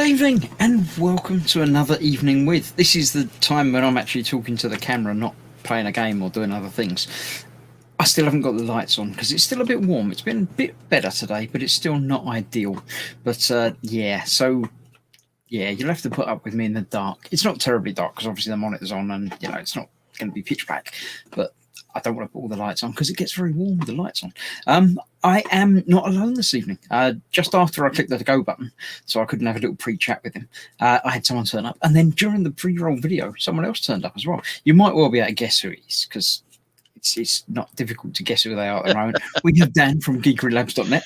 evening and welcome to another evening with. This is the time when I'm actually talking to the camera, not playing a game or doing other things. I still haven't got the lights on because it's still a bit warm. It's been a bit better today, but it's still not ideal. But yeah, you'll have to put up with me in the dark. It's not terribly dark because obviously the monitor's on and it's not going to be pitch black, but I don't want to put all the lights on because it gets very warm with the lights on. I am not alone this evening. Just after I clicked the go button, so I couldn't have a little pre-chat with him, I had someone turn up. And then during the pre-roll video, someone else turned up as well. You might well be able to guess who it is because it's not difficult to guess who they are at the moment. We have Dan from geekerylabs.net.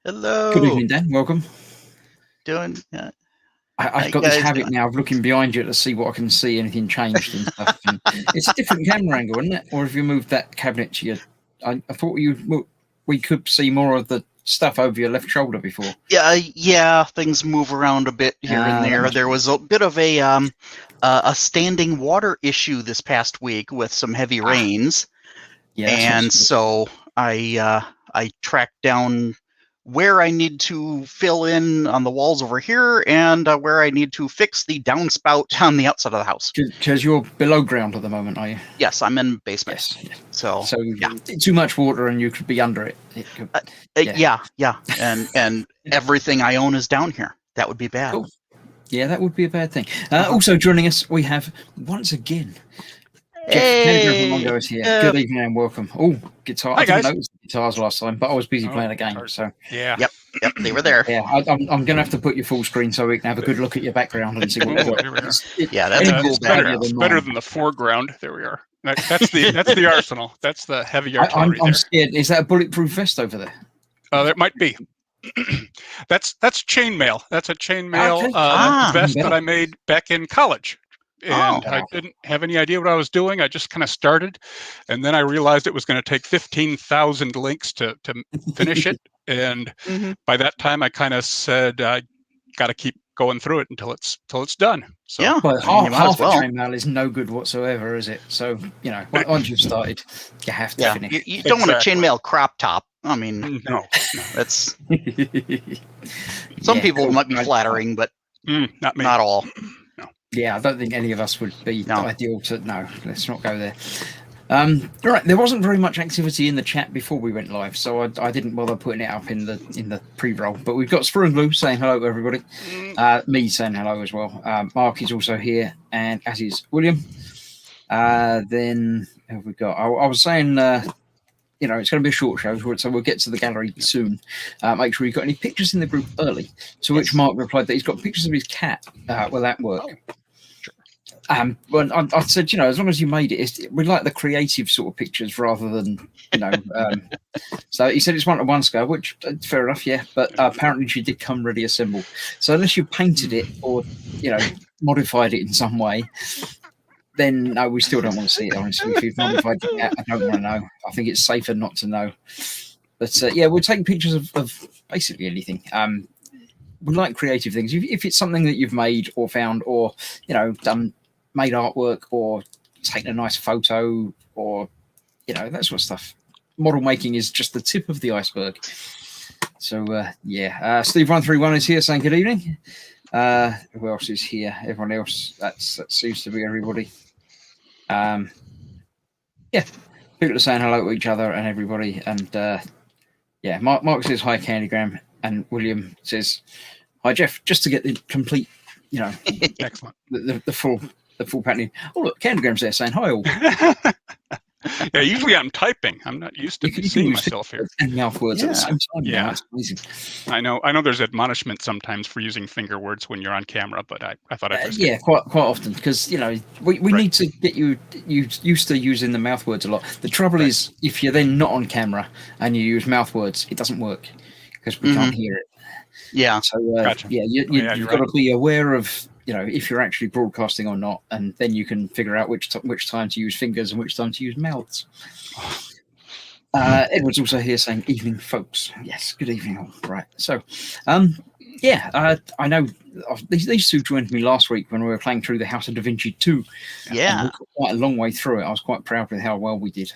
Hello. Good evening, Dan. Welcome. Doing... I've got this habit now of looking behind you to see what I can see, anything changed and stuff. And it's a different camera angle, isn't it? Or if you moved that cabinet to your... I thought we could see more of the stuff over your left shoulder before. Yeah, things move around a bit here and there. There was a bit of a standing water issue this past week with some heavy rains. Yeah, and so I tracked down where I need to fill in on the walls over here and where I need to fix the downspout on the outside of the house. Because you're below ground at the moment, are you? Yes, I'm in basement. Yes. So yeah. Too much water and you could be under it. Yeah. And everything I own is down here. That would be bad. Cool. Yeah, that would be a bad thing. Also joining us, we have, once again, Hey, Jeff Mongo is here. Good evening and welcome. Oh, guitar. Hi, I didn't guys. notice the guitars last time, but I was busy playing a game. So Yeah. Yep, they were there. yeah, I'm going to have to put your full screen so we can have a good look at your background and see what Oh, here we are. Yeah, that's a cool It's better, background. it's better than the foreground. There we are. That's the arsenal. That's the heavy artillery I'm there. scared. Is that a bulletproof vest over there? There might be. That's chainmail. That's a chainmail Okay. vest that I made back in college. And Oh. I didn't have any idea what I was doing. I just kind of started. And then I realized it was going to take 15,000 links to finish it. And by that time, I kind of said, I got to keep going through it until it's done. So Yeah. Well, I mean, you might half as well. a chainmail is no good whatsoever, is it? So, once you've started, you have to Yeah, finish. you don't want a Exactly. chainmail crop top. I mean, no, that's some Yeah, people cool. might be Right. flattering, but not me. not all. Yeah, I don't think any of us would be No. ideal to... No, let's not go there. Right, there wasn't very much activity in the chat before we went live, so I didn't bother putting it up in the pre-roll. But we've got Sprue and Glue saying hello to everybody. Me saying hello as well. Mark is also here, and as is William. Then who have we got? I was saying... it's going to be a short show, so we'll get to the gallery soon. Make sure you've got any pictures in the group early. To which Mark replied that he's got pictures of his cat. Will that work? Well, I said, as long as you made it, we like the creative sort of pictures rather than, So he said it's 1-to-1 scale, which fair enough, yeah. But apparently she did come ready assembled. So unless you painted it or, modified it in some way, then no, we still don't want to see it. Honestly, if you've modified it, I don't want to know. I think it's safer not to know. But yeah, we'll take pictures of basically anything. We like creative things. If it's something that you've made or found, or made artwork, or taken a nice photo, or that sort of stuff. Model making is just the tip of the iceberg. So yeah, Steve131 is here saying good evening. Who else is here? Everyone else. That seems to be everybody. Yeah, people are saying hello to each other and everybody. And yeah, Mark says hi, Candygram, and William says hi, Jeff. Just to get the complete, Excellent. the full pattern. Oh look, Candygram's there saying hi all. Yeah, usually I'm typing. I'm not used to seeing myself here. And mouth words at the same time. Yeah. That's amazing. I know there's admonishment sometimes for using finger words when you're on camera, but I thought I'd risk it. Yeah, quite often, because we need to get you used to using the mouth words a lot. The trouble is, if you're then not on camera and you use mouth words, it doesn't work because we can't hear it. Yeah. So Gotcha. yeah, you've got to be aware of if you're actually broadcasting or not, and then you can figure out which time to use fingers and which time to use mouths. Edward's also here saying evening, folks. Yes, good evening all. Right. So yeah, I know these two joined me last week when we were playing through the House of Da Vinci 2. Yeah. We got quite a long way through it. I was quite proud with how well we did.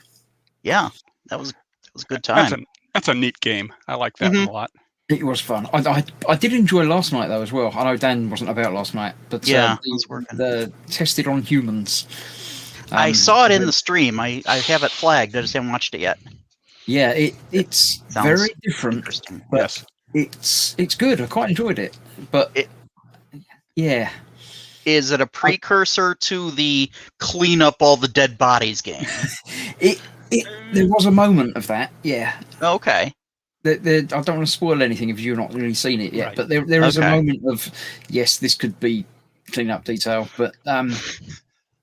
Yeah. That was a good time. That's a neat game. I like that one a lot. It was fun. I did enjoy last night though as well. I know Dan wasn't about last night, but Yeah, I was working. the tested on humans. I saw it in the stream. I have it flagged. I just haven't watched it yet. Yeah, it's Sounds very different, Interesting. but it's good. I quite enjoyed it. But yeah, Is it a precursor to the clean up all the dead bodies game? there was a moment of that. Yeah. Okay. I don't want to spoil anything if you've not really seen it yet, Right. but there is a Okay. moment of yes, this could be clean up detail, but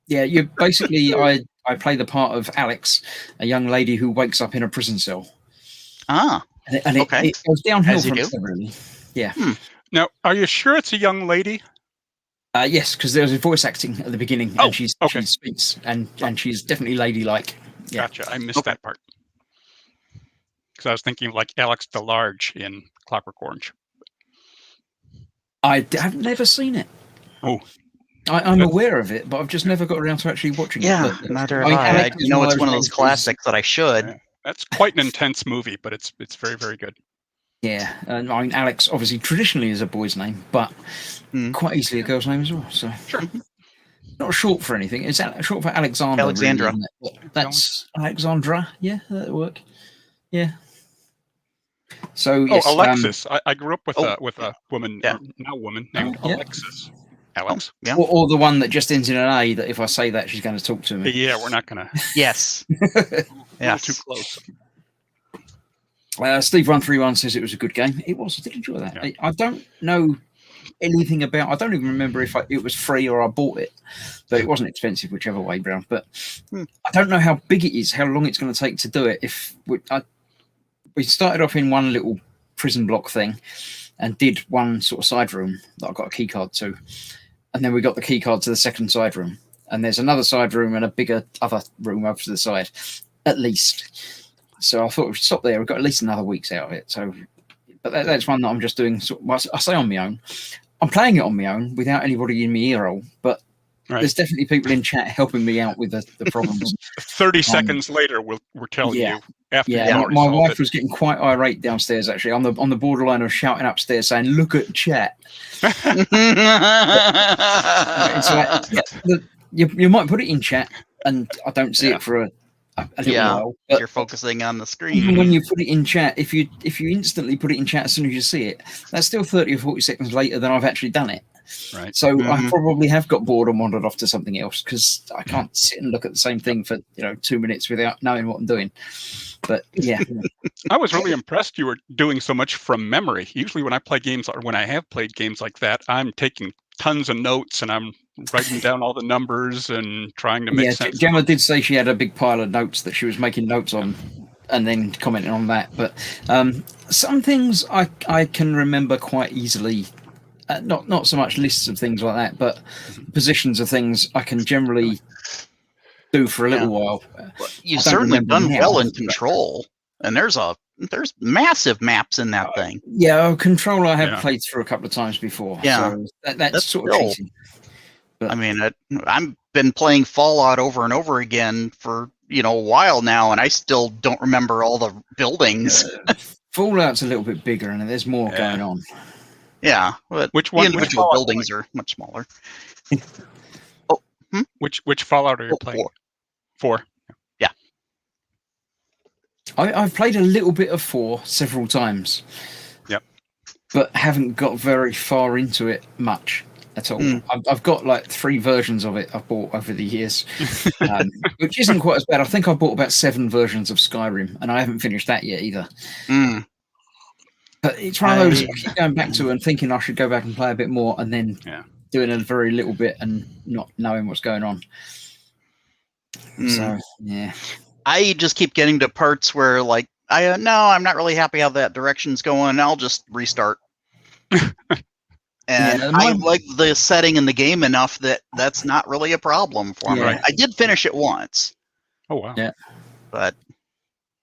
yeah, you basically I play the part of Alex, a young lady who wakes up in a prison cell, Ah. and Okay. it goes downhill As you from do. there, really. Yeah. Now, are you sure it's a young lady? Yes, because there's a voice acting at the beginning, Oh, and she okay. speaks, and she's definitely ladylike. Yeah. Gotcha. I missed Okay. that part. Because I was thinking of like Alex DeLarge in Clockwork Orange. I've never seen it. Oh. I'm aware of it, but I've just never got around to actually watching Yeah, it. But, neither I have mean, I. Alex I is know one of it's one of those those classics that I should. Yeah. That's quite an intense movie, but it's very, very good. Yeah, and I mean, Alex obviously traditionally is a boy's name, but Hmm. quite easily a girl's name as well. So Sure. not short for anything. It's short for Alexander. Alexandra. Really, isn't it? That's Alexandra. Yeah, that'll work. Yeah. So yes, Oh, Alexis. I grew up with Oh, a woman, yeah. or now woman, named Yeah. Alexis. Alex. Yeah. or the one that just ends in an A. That if I say that, she's going to talk to me. Yeah, we're not gonna. Yes. A little Yes. too close. Steve131 says it was a good game. It was. I did enjoy that. Yeah. I don't know anything about. I don't even remember if it was free or I bought it, but it wasn't expensive, whichever way round. But I don't know how big it is, how long it's going to take to do it. If we started off in one little prison block thing and did one sort of side room that I got a key card to, and then we got the key card to the second side room, and there's another side room and a bigger other room over to the side, at least. So I thought we'd stop there. We've got at least another week's out of it. So, but that's one that I'm just doing. I say on my own. I'm playing it on my own without anybody in my ear hole, but Right. there's definitely people in chat helping me out with the problems. 30 seconds later, we're telling yeah. you after Yeah, you've my already solved wife it. was getting quite irate downstairs. Actually, on the borderline of shouting upstairs, saying, "Look at chat." It's like, you might put it in chat, and I don't see Yeah. it for a little Yeah. while. But You're focusing on the even screen. when you put it in chat, if you instantly put it in chat as soon as you see it, that's still 30 or 40 seconds later than I've actually done it. Right. So I Mhm. probably have got bored and wandered off to something else because I can't sit and look at the same thing for 2 minutes without knowing what I'm doing. But yeah, I was really impressed you were doing so much from memory. Usually when I play games, or when I have played games like that, I'm taking tons of notes and I'm writing down all the numbers and trying to make yeah. sense. Gemma did say she had a big pile of notes that she was making notes on, and then commenting on that. But some things I can remember quite easily. Not so much lists of things like that, but positions of things I can generally do for a little while. You've I don't certainly remember done now, well in but- Control, and there's massive maps in that thing. Yeah, Control I have Yeah. played through a couple of times before. Yeah. So that's That's sort of still- cheating. I mean, I've been playing Fallout over and over again for a while now, and I still don't remember all the buildings. Fallout's a little bit bigger and there's more Yeah. going on. Yeah, but Which the one? individual Which Fallout, buildings are much smaller. which Fallout are you Oh, playing? 4. 4. I've played a little bit of 4 several times. Yep. But haven't got very far into it much at all. Mm. I've got like 3 versions of it I've bought over the years, which isn't quite as bad. I think I bought about 7 versions of Skyrim, and I haven't finished that yet either. Mm. But it's one of those I keep going back to and thinking I should go back and play a bit more, and then Yeah. doing a very little bit and not knowing what's going on. Mm. So yeah, I just keep getting to parts where, like, I'm not really happy how that direction's going. I'll just restart. And Yeah, I mine- like the setting in the game enough that that's not really a problem for me. Yeah. I did finish it once, Oh, wow. Yeah. but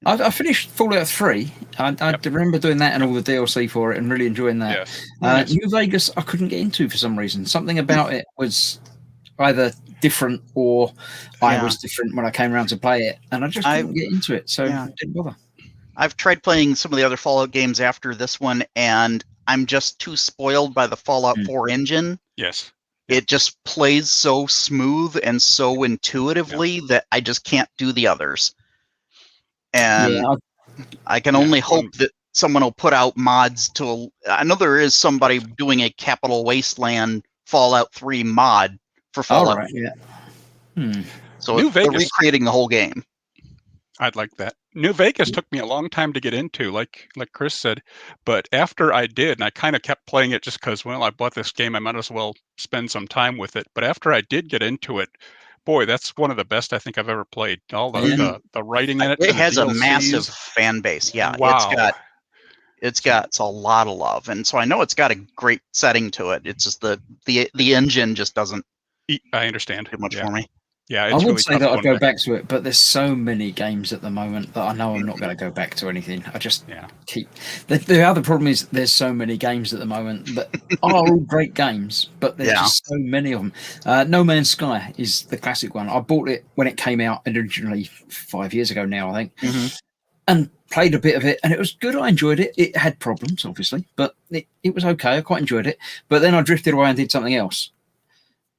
I finished Fallout 3. I Yep. remember doing that and all the DLC for it and really enjoying that. Yes. Nice. New Vegas I couldn't get into for some reason. Something about it was either different or I Yeah. was different when I came around to play it, and I just I- couldn't get into it, so yeah. didn't bother. I've tried playing some of the other Fallout games after this one, and I'm just too spoiled by the Fallout 4 engine. Yes. It just plays so smooth and so intuitively that I just can't do the others. And Yeah, I can only hope that someone will put out mods to. I know there is somebody doing a Capital Wasteland Fallout 3 mod for Fallout. right, yeah. So New they're Vegas. recreating the whole game. I'd like that. New Vegas took me a long time to get into, like Chris said, but after I did, and I kind of kept playing it just because, well, I bought this game, I might as well spend some time with it. But after I did get into it, boy, that's one of the best I think I've ever played. All the writing in it. It and the has a DLCs. massive fan base. Yeah, Wow. it's got a lot of love, and so I know it's got a great setting to it. It's just the engine just doesn't I understand. do much for me. Yeah, I it's would really say tough that I'd going go back to it, but there's so many games at the moment that I know I'm not going to go back to anything. I just keep. The other problem is there's so many games at the moment that are all great games, but there's just so many of them. No Man's Sky is the classic one. I bought it when it came out originally 5 years ago now, I think, and played a bit of it, and it was good. I enjoyed it. It had problems, obviously, but it was okay. I quite enjoyed it. But then I drifted away and did something else.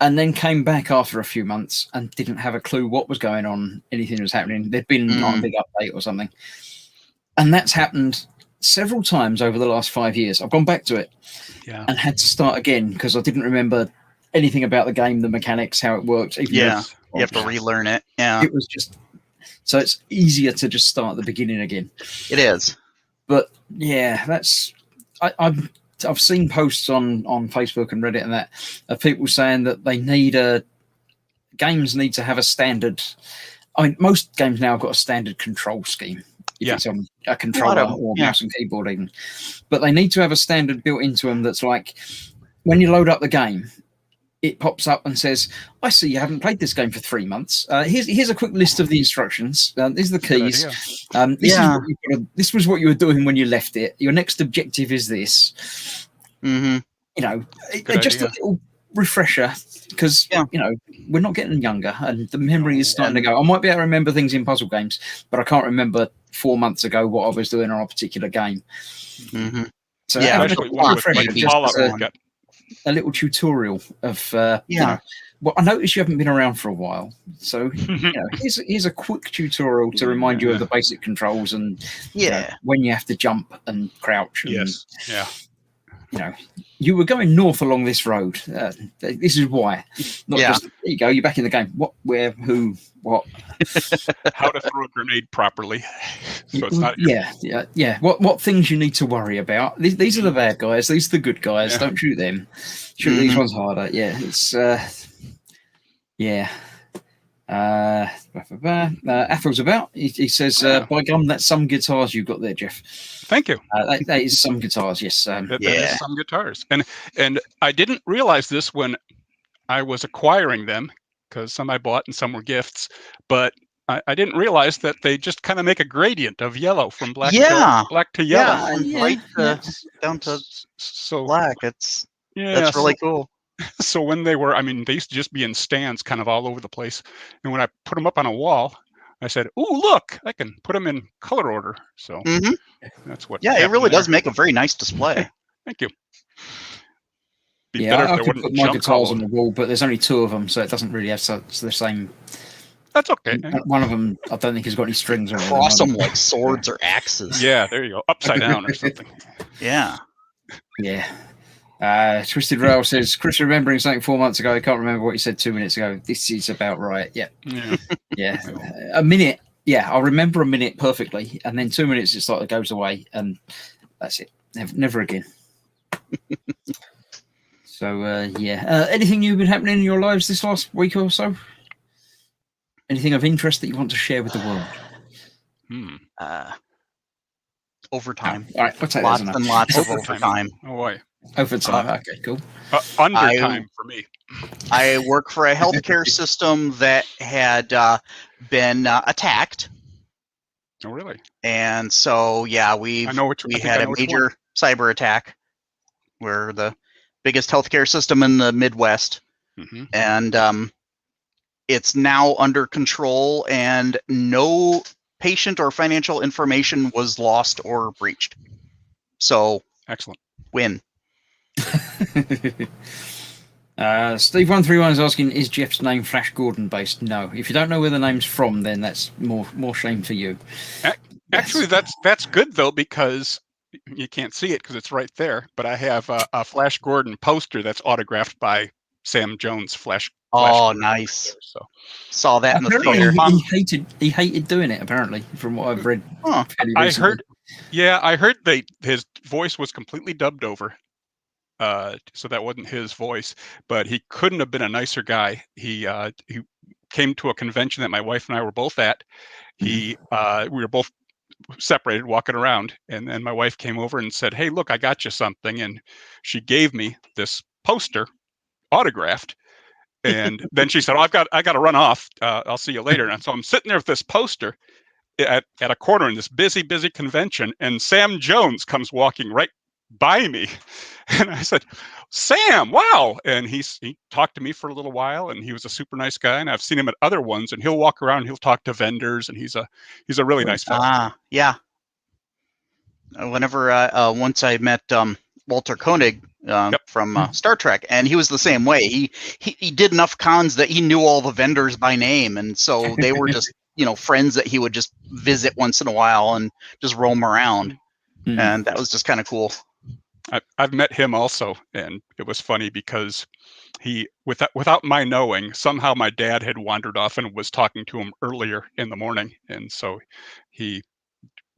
And then came back after a few months and didn't have a clue what was going on, anything was happening. There'd been not a big update or something. And that's happened several times over the last 5 years. I've gone back to it and had to start again because I didn't remember anything about the game, the mechanics, how it worked. You have to relearn it. Yeah. It was just... So it's easier to just start at the beginning again. It is. But, yeah, that's... I've seen posts on Facebook and Reddit and that of people saying that they need games need to have a standard. I mean, most games now have got a standard control scheme. If it's on a controller or mouse and keyboard even. But they need to have a standard built into them that's like, when you load up the game, it pops up and says, I see you haven't played this game for 3 months. Here's a quick list of the instructions. These are the keys. This was what you were doing when you left it. Your next objective is this. You know, just a little refresher because, you know, we're not getting younger and the memory is starting to go. I might be able to remember things in puzzle games, but I can't remember 4 months ago what I was doing on a particular game. So a little tutorial of you know, well, I noticed you haven't been around for a while, so you know, here's a quick tutorial to remind you of the basic controls and you know, when you have to jump and crouch. And, you know, you were going north along this road. This is why. Not just, there you go. You're back in the game. What, where, who, what? How to throw a grenade properly. So it's not. Yeah. What things you need to worry about? These are the bad guys. These are the good guys. Don't shoot them. Shoot these ones harder. Yeah. It's Athel's about. He says, "By gum, that's some guitars you got there, Jeff." Thank you. That is some guitars, yes. That is some guitars, and I didn't realize this when I was acquiring them because some I bought and some were gifts, but I didn't realize that they just kind of make a gradient of yellow from black to yellow, down to black. That's really cool. So when they were, I mean, they used to just be in stands kind of all over the place. And when I put them up on a wall, I said, "Ooh, look, I can put them in color order." So that's what. Yeah, it really does make a very nice display. Thank you. I could put my guitars on the wall, but there's only 2 of them, so it doesn't really have the same. That's okay. One of them, I don't think has got any strings on it. Cross them like swords or axes. Yeah, there you go. Upside down or something. Yeah. Twisted Rail says, Chris remembering something 4 months ago. I can't remember what he said 2 minutes ago. This is about right. Yeah. A minute. Yeah, I'll remember a minute perfectly. And then 2 minutes, it's like it goes away. And that's it. Never again. So, anything new been happening in your lives this last week or so? Anything of interest that you want to share with the world? Overtime. All right, I'll take lots and lots of overtime. Oh, boy. Overtime. Okay, cool. Undertime for me. I work for a healthcare system that had been attacked. Oh, really? And so, we had a major cyber attack. We're the biggest healthcare system in the Midwest. And it's now under control, and no patient or financial information was lost or breached. So Excellent. win. Steve131 is asking, is Jeff's name Flash Gordon based? No. If you don't know where the name's from, then that's more shame for you. Actually, that's good though, because you can't see it because it's right there. But I have a Flash Gordon poster that's autographed by Sam Jones. Flash Gordon Nice. there, so Saw that in the Apparently theater. he hated doing it. Apparently, from what I've read. Huh. fairly I recently. heard his voice was completely dubbed over. So that wasn't his voice, but he couldn't have been a nicer guy. He came to a convention that my wife and I were both at. We were both separated walking around, and then my wife came over and said, "Hey, look, I got you something," and she gave me this poster autographed. And then she said, "Oh, I got to run off. I'll see you later." And so I'm sitting there with this poster at a corner in this busy convention, and Sam Jones comes walking right by me, and I said, "Sam, wow!" And he talked to me for a little while, and he was a super nice guy. And I've seen him at other ones, and he'll walk around, and he'll talk to vendors, and he's a really nice fellow. Yeah. Whenever once I met Walter Koenig from Star Trek, and he was the same way. He did enough cons that he knew all the vendors by name, and so they were just friends that he would just visit once in a while and just roam around, and that was just kind of cool. I've met him also, and it was funny because he, without my knowing, somehow my dad had wandered off and was talking to him earlier in the morning, and so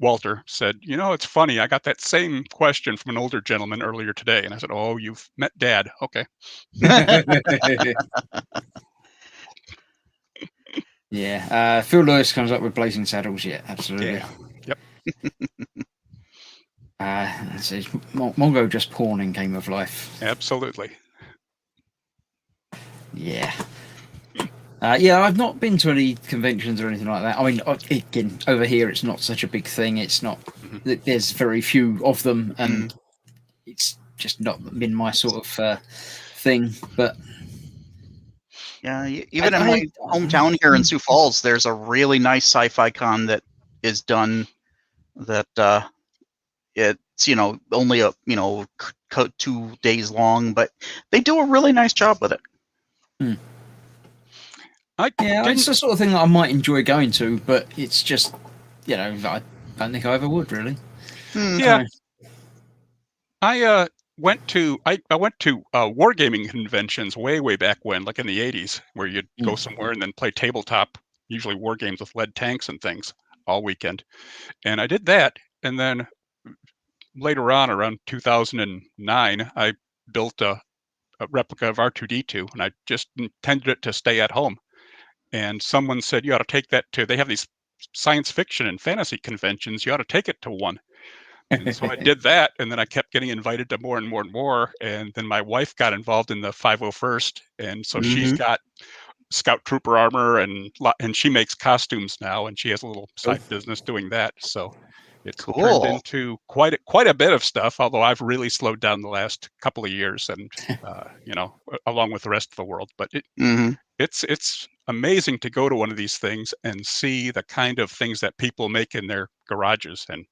Walter said, "It's funny, I got that same question from an older gentleman earlier today." And I said, "Oh, you've met Dad. Okay." Yeah. Phil Lewis comes up with Blazing Saddles. Yeah, absolutely. Yeah. Yep. It says Mongo just porn in Game of Life. Absolutely. Yeah. I've not been to any conventions or anything like that. I mean, again, over here it's not such a big thing. It's not. There's very few of them, and it's just not been my sort of thing. But yeah, even in my hometown here in Sioux Falls, there's a really nice sci-fi con that is done. That it's only 2 days long, but they do a really nice job with it. It's the sort of thing that I might enjoy going to, but it's just, I don't think I ever would really. Yeah, I went to wargaming conventions way back when, like in the 80s, where you'd go somewhere and then play tabletop, usually war games with lead tanks and things all weekend. And I did that, and then later on, around 2009, I built a replica of R2-D2, and I just intended it to stay at home. And someone said, "You ought to take that to," they have these science fiction and fantasy conventions, "You ought to take it to one." And so I did that, and then I kept getting invited to more and more and more. And then my wife got involved in the 501st, and so she's got Scout Trooper armor, and she makes costumes now, and she has a little side business doing that. So it's turned into quite a bit of stuff, although I've really slowed down the last couple of years, and along with the rest of the world. But it's amazing to go to one of these things and see the kind of things that people make in their garages and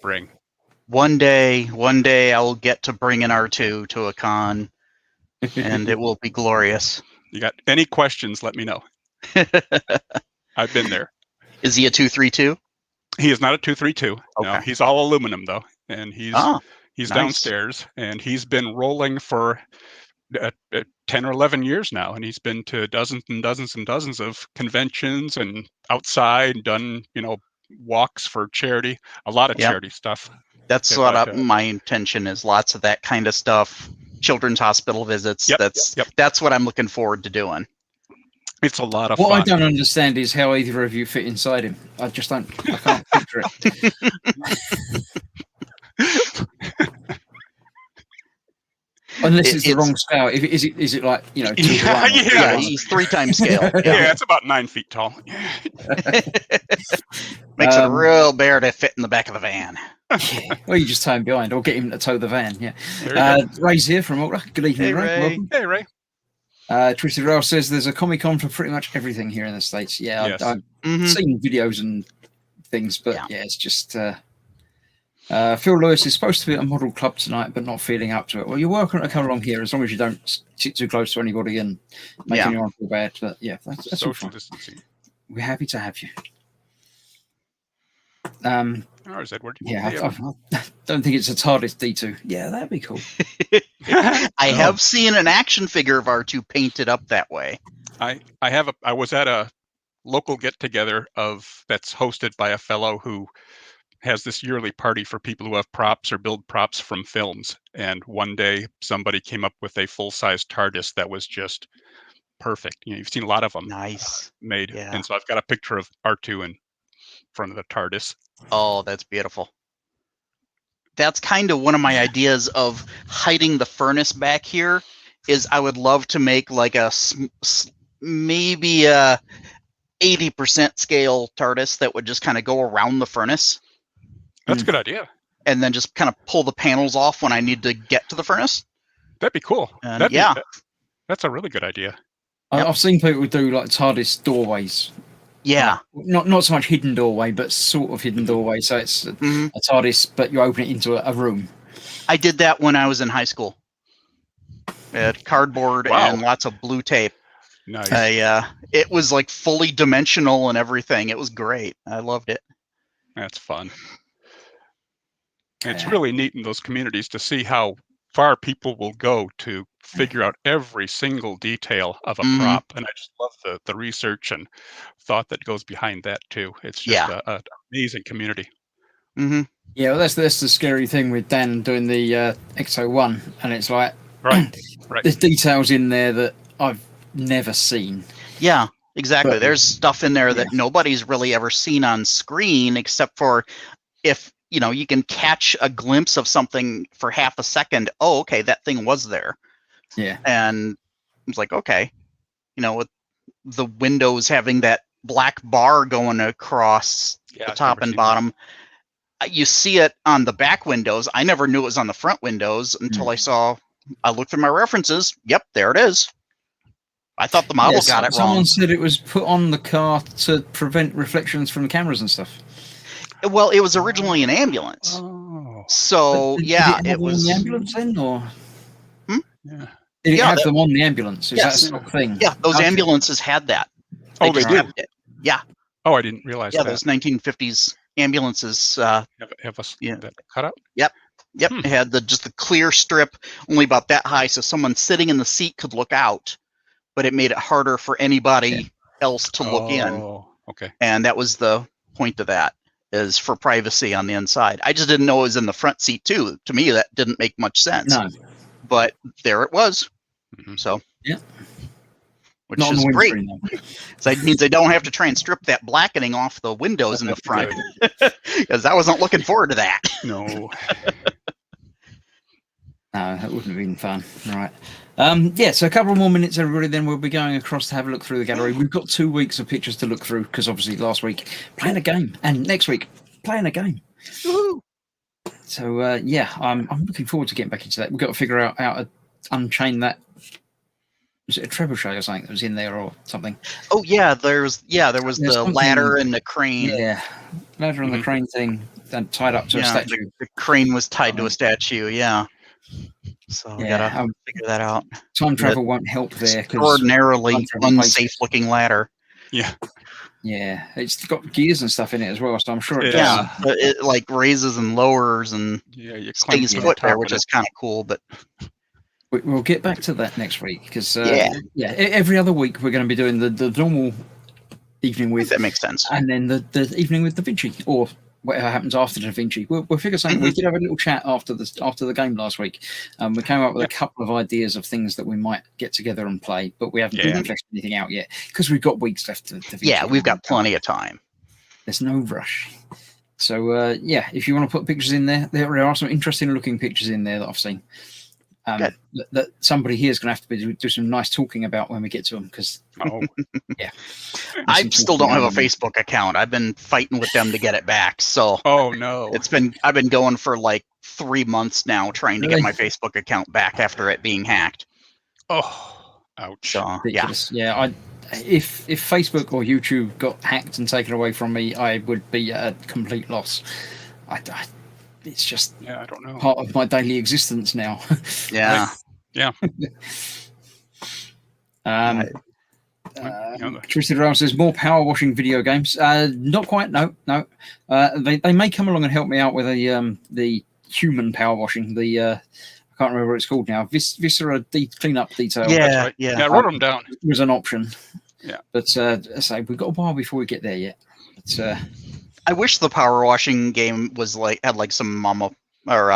bring. One day I will get to bring an R2 to a con, and it will be glorious. You got any questions, let me know. I've been there. Is he a 232? He is not a 232. Okay. No, he's all aluminum though, and he's nice. downstairs, and he's been rolling for 10 or 11 years now, and he's been to dozens and dozens and dozens of conventions and outside, done walks for charity, a lot of charity stuff. That's what my intention is. Lots of that kind of stuff. Children's hospital visits. That's what I'm looking forward to doing. It's a lot of fun. What I don't understand is how either of you fit inside him. I can't picture it. Unless it's the wrong scale. Is it like 2 to 1? Yeah, he's 3 times scale. Yeah, it's about 9 feet tall. Makes it a real bear to fit in the back of the van. Well, you just tie him behind, or get him to tow the van. Yeah. Ray's here from Ultra. Good evening, Ray. Welcome. Hey, Ray. Twisted Rail says there's a Comic-Con for pretty much everything here in the States. Yeah, Yes. I've seen videos and things. But Yeah. yeah, it's just Phil Lewis is supposed to be at a model club tonight, but not feeling up to it. Well, you're welcome to come along here as long as you don't sit too close to anybody and make Yeah. anyone feel bad. But yeah, that's all Social fine. distancing. We're happy to have you. Or is Edward? Yeah, I don't think it's a TARDIS D2. Yeah, that'd be cool. I have seen an action figure of R2 painted up that way. I was at a local get together that's hosted by a fellow who has this yearly party for people who have props or build props from films. And one day somebody came up with a full-size TARDIS that was just perfect. You've seen a lot of them Nice. made. Yeah. And so I've got a picture of R2 in front of the TARDIS. Oh, that's beautiful. That's kind of one of my ideas of hiding the furnace back here. Is I would love to make like maybe a 80% scale TARDIS that would just kind of go around the furnace. That's a good idea. And then just kind of pull the panels off when I need to get to the furnace. That'd be cool. And That's a really good idea. Yep. I've seen people do like TARDIS doorways. Yeah. Not so much hidden doorway, but sort of hidden doorway. So it's a TARDIS, but you open it into a room. I did that when I was in high school. Cardboard and lots of blue tape. Nice. It was like fully dimensional and everything. It was great. I loved it. That's fun. It's really neat in those communities to see how far people will go to figure out every single detail of a prop. And I just love the research and thought that goes behind that too. It's just an amazing community. Mm-hmm. Yeah, well, that's the scary thing with Dan doing the Exo 1. And it's like, right. There's details in there that I've never seen. Yeah, exactly. But, there's stuff in there that nobody's really ever seen on screen, except for if, you can catch a glimpse of something for half a second. Oh, okay, that thing was there. Yeah. And it's like, okay, with the windows having that black bar going across the top and bottom. You see it on the back windows. I never knew it was on the front windows until I looked through my references. Yep, there it is. I thought the model got it wrong. Someone said it was put on the car to prevent reflections from the cameras and stuff. Well, it was originally an ambulance. Oh. So, Did it was. On the ambulance then, or? Yeah. Did it have them on the ambulance? Is that a stock thing? Yeah, those ambulances had that. They did? Yeah. Oh, I didn't realize that. Yeah, those 1950s ambulances. Have that cut out? Yep. It had just the clear strip, only about that high, so someone sitting in the seat could look out, but it made it harder for anybody else to look in. Oh, okay. And that was the point of that, is for privacy on the inside. I just didn't know it was in the front seat too. To me, that didn't make much sense. No. But there it was. So which Not is on the great. windscreen, So that means I don't have to try and strip that blackening off the windows in the front, because I wasn't looking forward to that. No. No, that wouldn't have been fun. All right. So a couple more minutes, everybody, then we'll be going across to have a look through the gallery. We've got 2 weeks of pictures to look through, because obviously last week playing a game, and next week playing a game. Woohoo! So I'm looking forward to getting back into that. We've got to figure out how to unchain that. Was it a trebuchet or something that was in there or something? Oh yeah, there was the ladder and the crane. Yeah, ladder and the crane thing, then tied up to a statue. The crane was tied to a statue. Yeah. So we gotta figure that out. Time travel won't help there. Extraordinarily unsafe-looking ladder. Yeah. Yeah, it's got gears and stuff in it as well, so I'm sure it does. Yeah, but it like raises and lowers and you stays put there, which is kind of cool. But we'll get back to that next week, because every other week we're going to be doing the normal evening with. That makes sense. And then the evening with Da Vinci, or whatever happens after Da Vinci. We'll figure something. We did have a little chat after the game last week. We came up with a couple of ideas of things that we might get together and play, but we haven't fleshed anything out yet, because we've got weeks left to Da Vinci. Yeah, we've got plenty of time. There's no rush. So if you want to put pictures in there are some interesting looking pictures in there that I've seen. That somebody here is going to have to do some nice talking about when we get to them, because I still don't have a Facebook account. I've been fighting with them to get it back. So I've been going for like 3 months now trying to get my Facebook account back after it being hacked. Oh, ouch. So, yeah. if Facebook or YouTube got hacked and taken away from me, I would be at a complete loss. It's just I don't know. part of my daily existence now. Yeah. Yeah. Twisted Rail says more power washing video games. Not quite. No. They may come along and help me out with the human power washing. I can't remember what it's called now. Viscera cleanup detail. Yeah, That's right. yeah. I wrote them down. Was an option. Yeah. But say we've got a while before we get there yet. But, I wish the power washing game was had some mama or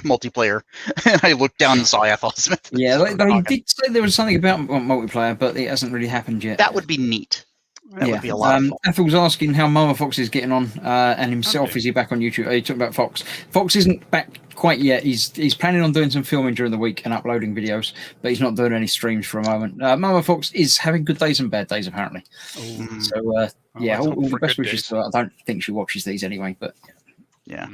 multiplayer. And I looked down and saw Ethel Smith. Yeah, they did say there was something about multiplayer, but it hasn't really happened yet. That would be neat. That would be a lot of fun. Ethel's asking how Mama Fox is getting on, and himself. Okay. Is he back on YouTube? He talking about Fox. Fox isn't back quite yet. He's planning on doing some filming during the week and uploading videos, but he's not doing any streams for a moment. Mama Fox is having good days and bad days apparently. Oh. So let's all hope the for best good wishes days. to her. I don't think she watches these anyway, but Yeah.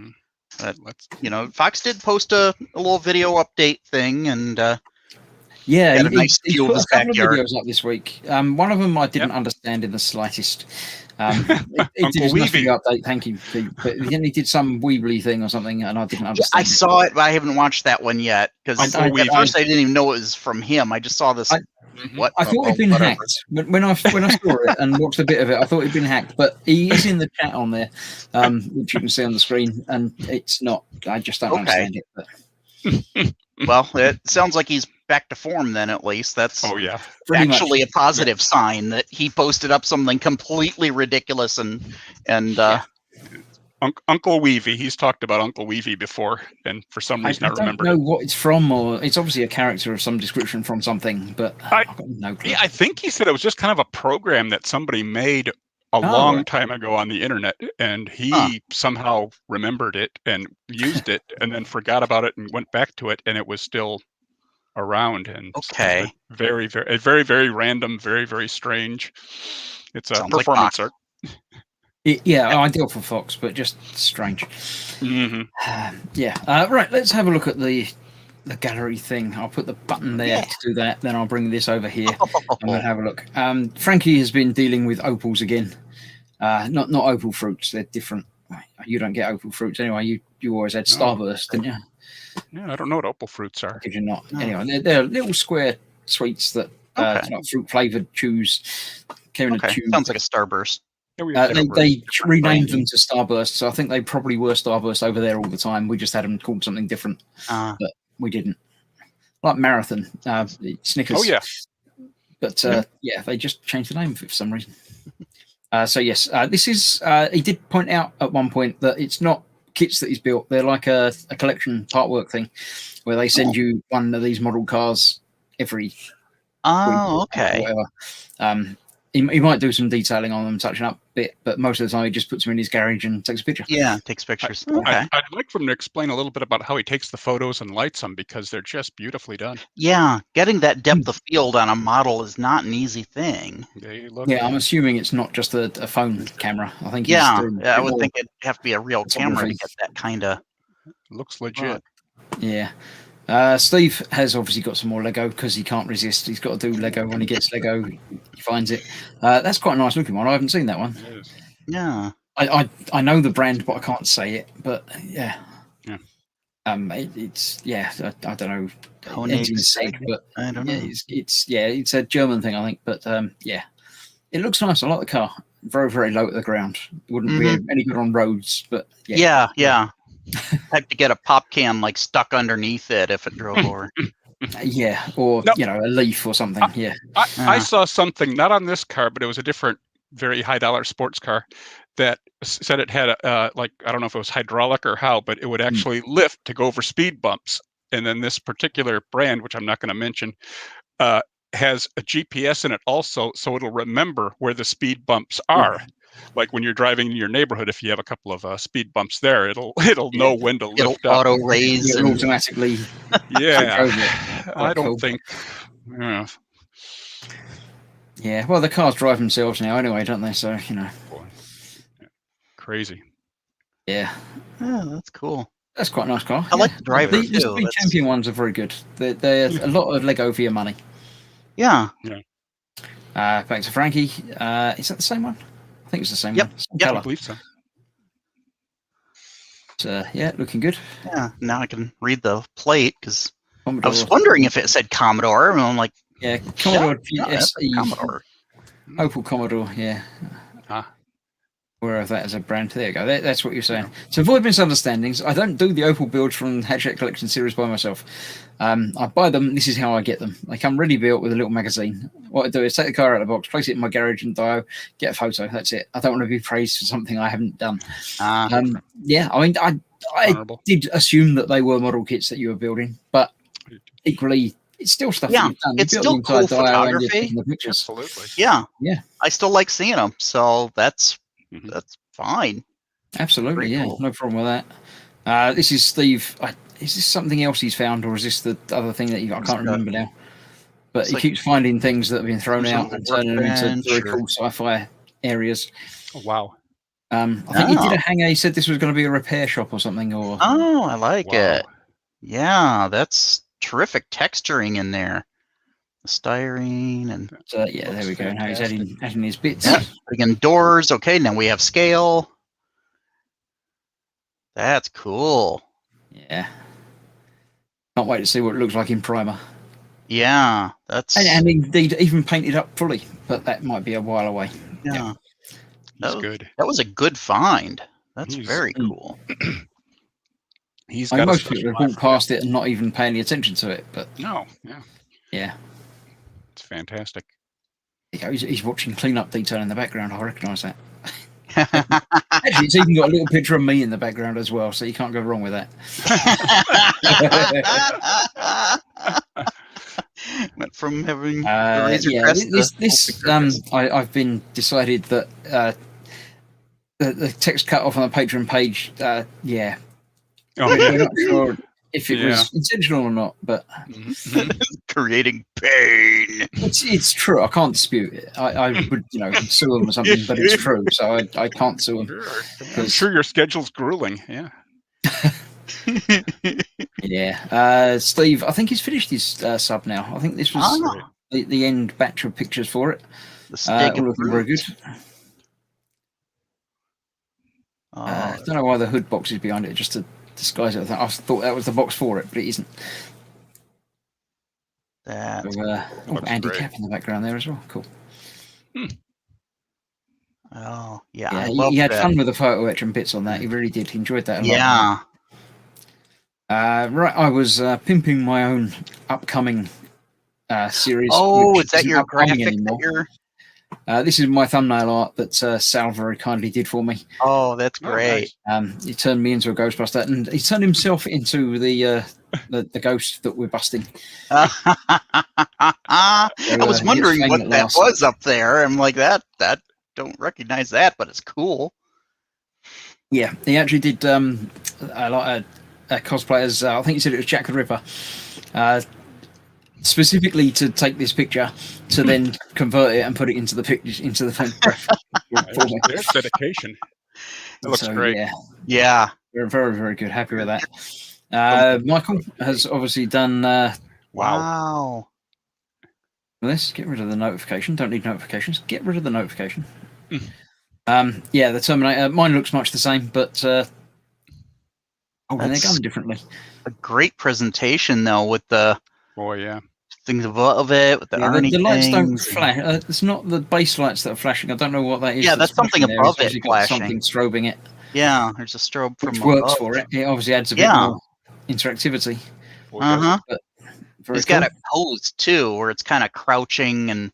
Let's- Fox did post a little video update thing, and yeah, Had a nice he's view of put a his couple of backyard. videos up this week. One of them I didn't understand in the slightest. He did Uncle his monthly Weevy. update, thank you, Pete. But then he did some Weebly thing or something, and I didn't understand. I saw it, but I haven't watched that one yet because Uncle at Weevy. first I didn't even know it was from him. I just saw this. What? I thought he'd been hacked when I saw it and watched a bit of it. I thought he'd been hacked, but he is in the chat on there, which you can see on the screen, and it's not. I just don't understand it. But Well, it sounds like he's back to form then. At least that's Oh yeah. pretty much. actually a positive sign that he posted up something completely ridiculous and Uncle Weevy. He's talked about Uncle Weevy before, and for some I reason I, don't remember know it. what it's from, or it's obviously a character of some description from something, but I've got no clue. Yeah, I think he said it was just kind of a program that somebody made a long time ago on the internet, and he somehow remembered it and used it, and then forgot about it and went back to it, and it was still around. And Okay. very, very, very, very random, very, very strange. It's a Sounds like performance Fox. art. Ideal for Fox, but just strange. Hmm. Right, let's have a look at the gallery thing. I'll put the button there to do that, then I'll bring this over here and we'll have a look. Frankie has been dealing with opals again. Not opal fruits, they're different. You don't get opal fruits anyway. You always had Starburst, didn't you? Yeah, I don't know what opal fruits are. Did you not? No. Anyway, they're little square sweets that Okay. like fruit flavored chews came in a Okay. tube. Sounds like a Starburst. Yeah, we have They Starburst. renamed them to Starburst, so I think they probably were Starburst over there all the time. We just had them called something different. We didn't. Like Marathon, Snickers. Oh yeah. But they just changed the name for some reason. So yes, this is. He did point out at one point that it's not kits that he's built. They're like a collection partwork thing, where they send you one of these model cars every Oh, week or okay. whatever. He might do some detailing on them, touching up a bit, but most of the time he just puts them in his garage and takes a picture. Yeah, takes pictures. Okay. I'd like for him to explain a little bit about how he takes the photos and lights them, because they're just beautifully done. Yeah, getting that depth of field on a model is not an easy thing. They look. Yeah, I'm assuming it's not just a phone camera. I think he's Yeah, doing I would more- think it'd have to be a real camera to photography. get that kind of. Looks legit. Yeah. Steve has obviously got some more Lego because he can't resist. He's got to do Lego. When he gets Lego, he finds it. That's quite a nice looking one. I haven't seen that one. It is. Yeah. I know the brand, but I can't say it. But yeah. Yeah. I don't know. Koenig Engine said, but I don't know. it's a German thing, I think. But it looks nice. I like the car. Very, very low at the ground. Wouldn't be any good on roads, but Yeah. Had to get a pop can stuck underneath it if it drove over. or Nope. a leaf or something. Yeah. I saw something not on this car, but it was a different, very high dollar sports car that said it had I don't know if it was hydraulic or how, but it would actually lift to go over speed bumps. And then this particular brand, which I'm not going to mention, has a GPS in it also, so it'll remember where the speed bumps are. Like when you're driving in your neighborhood, if you have a couple of speed bumps there, it'll know when to It'll lift up. auto raise It'll and automatically. Yeah, I don't cool. think. Yeah, Yeah. Well, the cars drive themselves now anyway, don't they? So boy. Yeah. Crazy. Yeah. oh, that's cool. That's quite a nice car. I like the driver The too. Speed That's- Champion ones are very good. They're a lot of Lego for your money. Yeah. Back to Frankie. Is that the same one? I think it's the same Yep. one. Same Yep. I colour. believe so. Yeah, looking good. Yeah. Now I can read the plate because I Commodore. was wondering if it said Commodore, and I'm like, Yeah, Commodore no, that's a GSE. Commodore. Opel Commodore, yeah. Ah. Aware of that as a brand. There you go. That's what you're saying. To avoid misunderstandings, I don't do the Opel builds from Hatchet Collection series by myself. I buy them. This is how I get them. They come ready built with a little magazine. What I do is take the car out of the box, place it in my garage and Dio, get a photo. That's it. I don't want to be praised for something I haven't done. Yeah, I mean, I Honorable. did assume that they were model kits that you were building, but equally, it's still stuff that you've done. It's You still built cool inside Dio and you're photography. taking the pictures. Absolutely. Yeah. Yeah. I still like seeing them, so that's fine. Absolutely, Very yeah, cool. no problem with that. This is Steve. Is this something else he's found, or is this the other thing that I can't remember now? But he keeps finding things that have been thrown out and turning them into very cool sci-fi areas. Oh, wow. I think he did a hanger. He said this was going to be a repair shop or something. Or I like Wow. it. Yeah, that's terrific texturing in there. The styrene and yeah, there we go. Now he's adding his bits. putting in doors. Okay, now we have scale. That's cool. Yeah. Can't wait to see what it looks like in primer. Yeah, that's and indeed even painted up fully, but that might be a while away. yeah. He's good. That was a good find. That's He's- very cool. He's I mean, got a most people have walked past it and not even paying any attention to it, but No, yeah, it's fantastic. he's watching cleanup detail in the background. I recognise that. Actually, it's even got a little picture of me in the background as well, so you can't go wrong with that. Went from having I've been decided that the text cut off on the Patreon page. Yeah, we're not sure if it was intentional or not, but creating pain. It's true. I can't dispute it. I would sue them or something, but it's true, so I can't sue them. I'm sure your schedule's grueling. Yeah. Yeah, Steve, I think he's finished his sub now. I think this was the end batch of pictures for it. The steak all looking very good. I don't know why the hood box is behind it, just to disguise it. I thought that was the box for it, but it isn't. Andy Cap in the background there as well. Cool. Oh, yeah. He had fun with the photo etch and bits on that. He really did. He enjoyed that a lot. Yeah. Right, I was pimping my own upcoming series. Oh, is that your graphic that you're... This is my thumbnail art that Sal very kindly did for me. Oh, that's great. He turned me into a Ghostbuster, and he turned himself into the ghost that we're busting. I was wondering what that was up there. I'm like, that don't recognize that, but it's cool. Yeah, he actually did a lot of cosplayers. I think he said it was Jack the Ripper. Specifically to take this picture to then convert it and put it into the picture into the film. There's dedication. That looks great. Yeah, we're very, very good. Happy with that. Michael has obviously done. Wow. Let's get rid of the notification. Don't need notifications. Get rid of the notification. Yeah, the Terminator. Mine looks much the same, but and they're going differently. A great presentation though, with the things above it, with the Arnie the lights don't things. flash. It's not the base lights that are flashing. I don't know what that is. Yeah, that's something above it flashing. Something strobing it. Yeah, there's a strobe from which works above. for it. It obviously adds a bit more interactivity. It's got it posed too, where it's kind of crouching and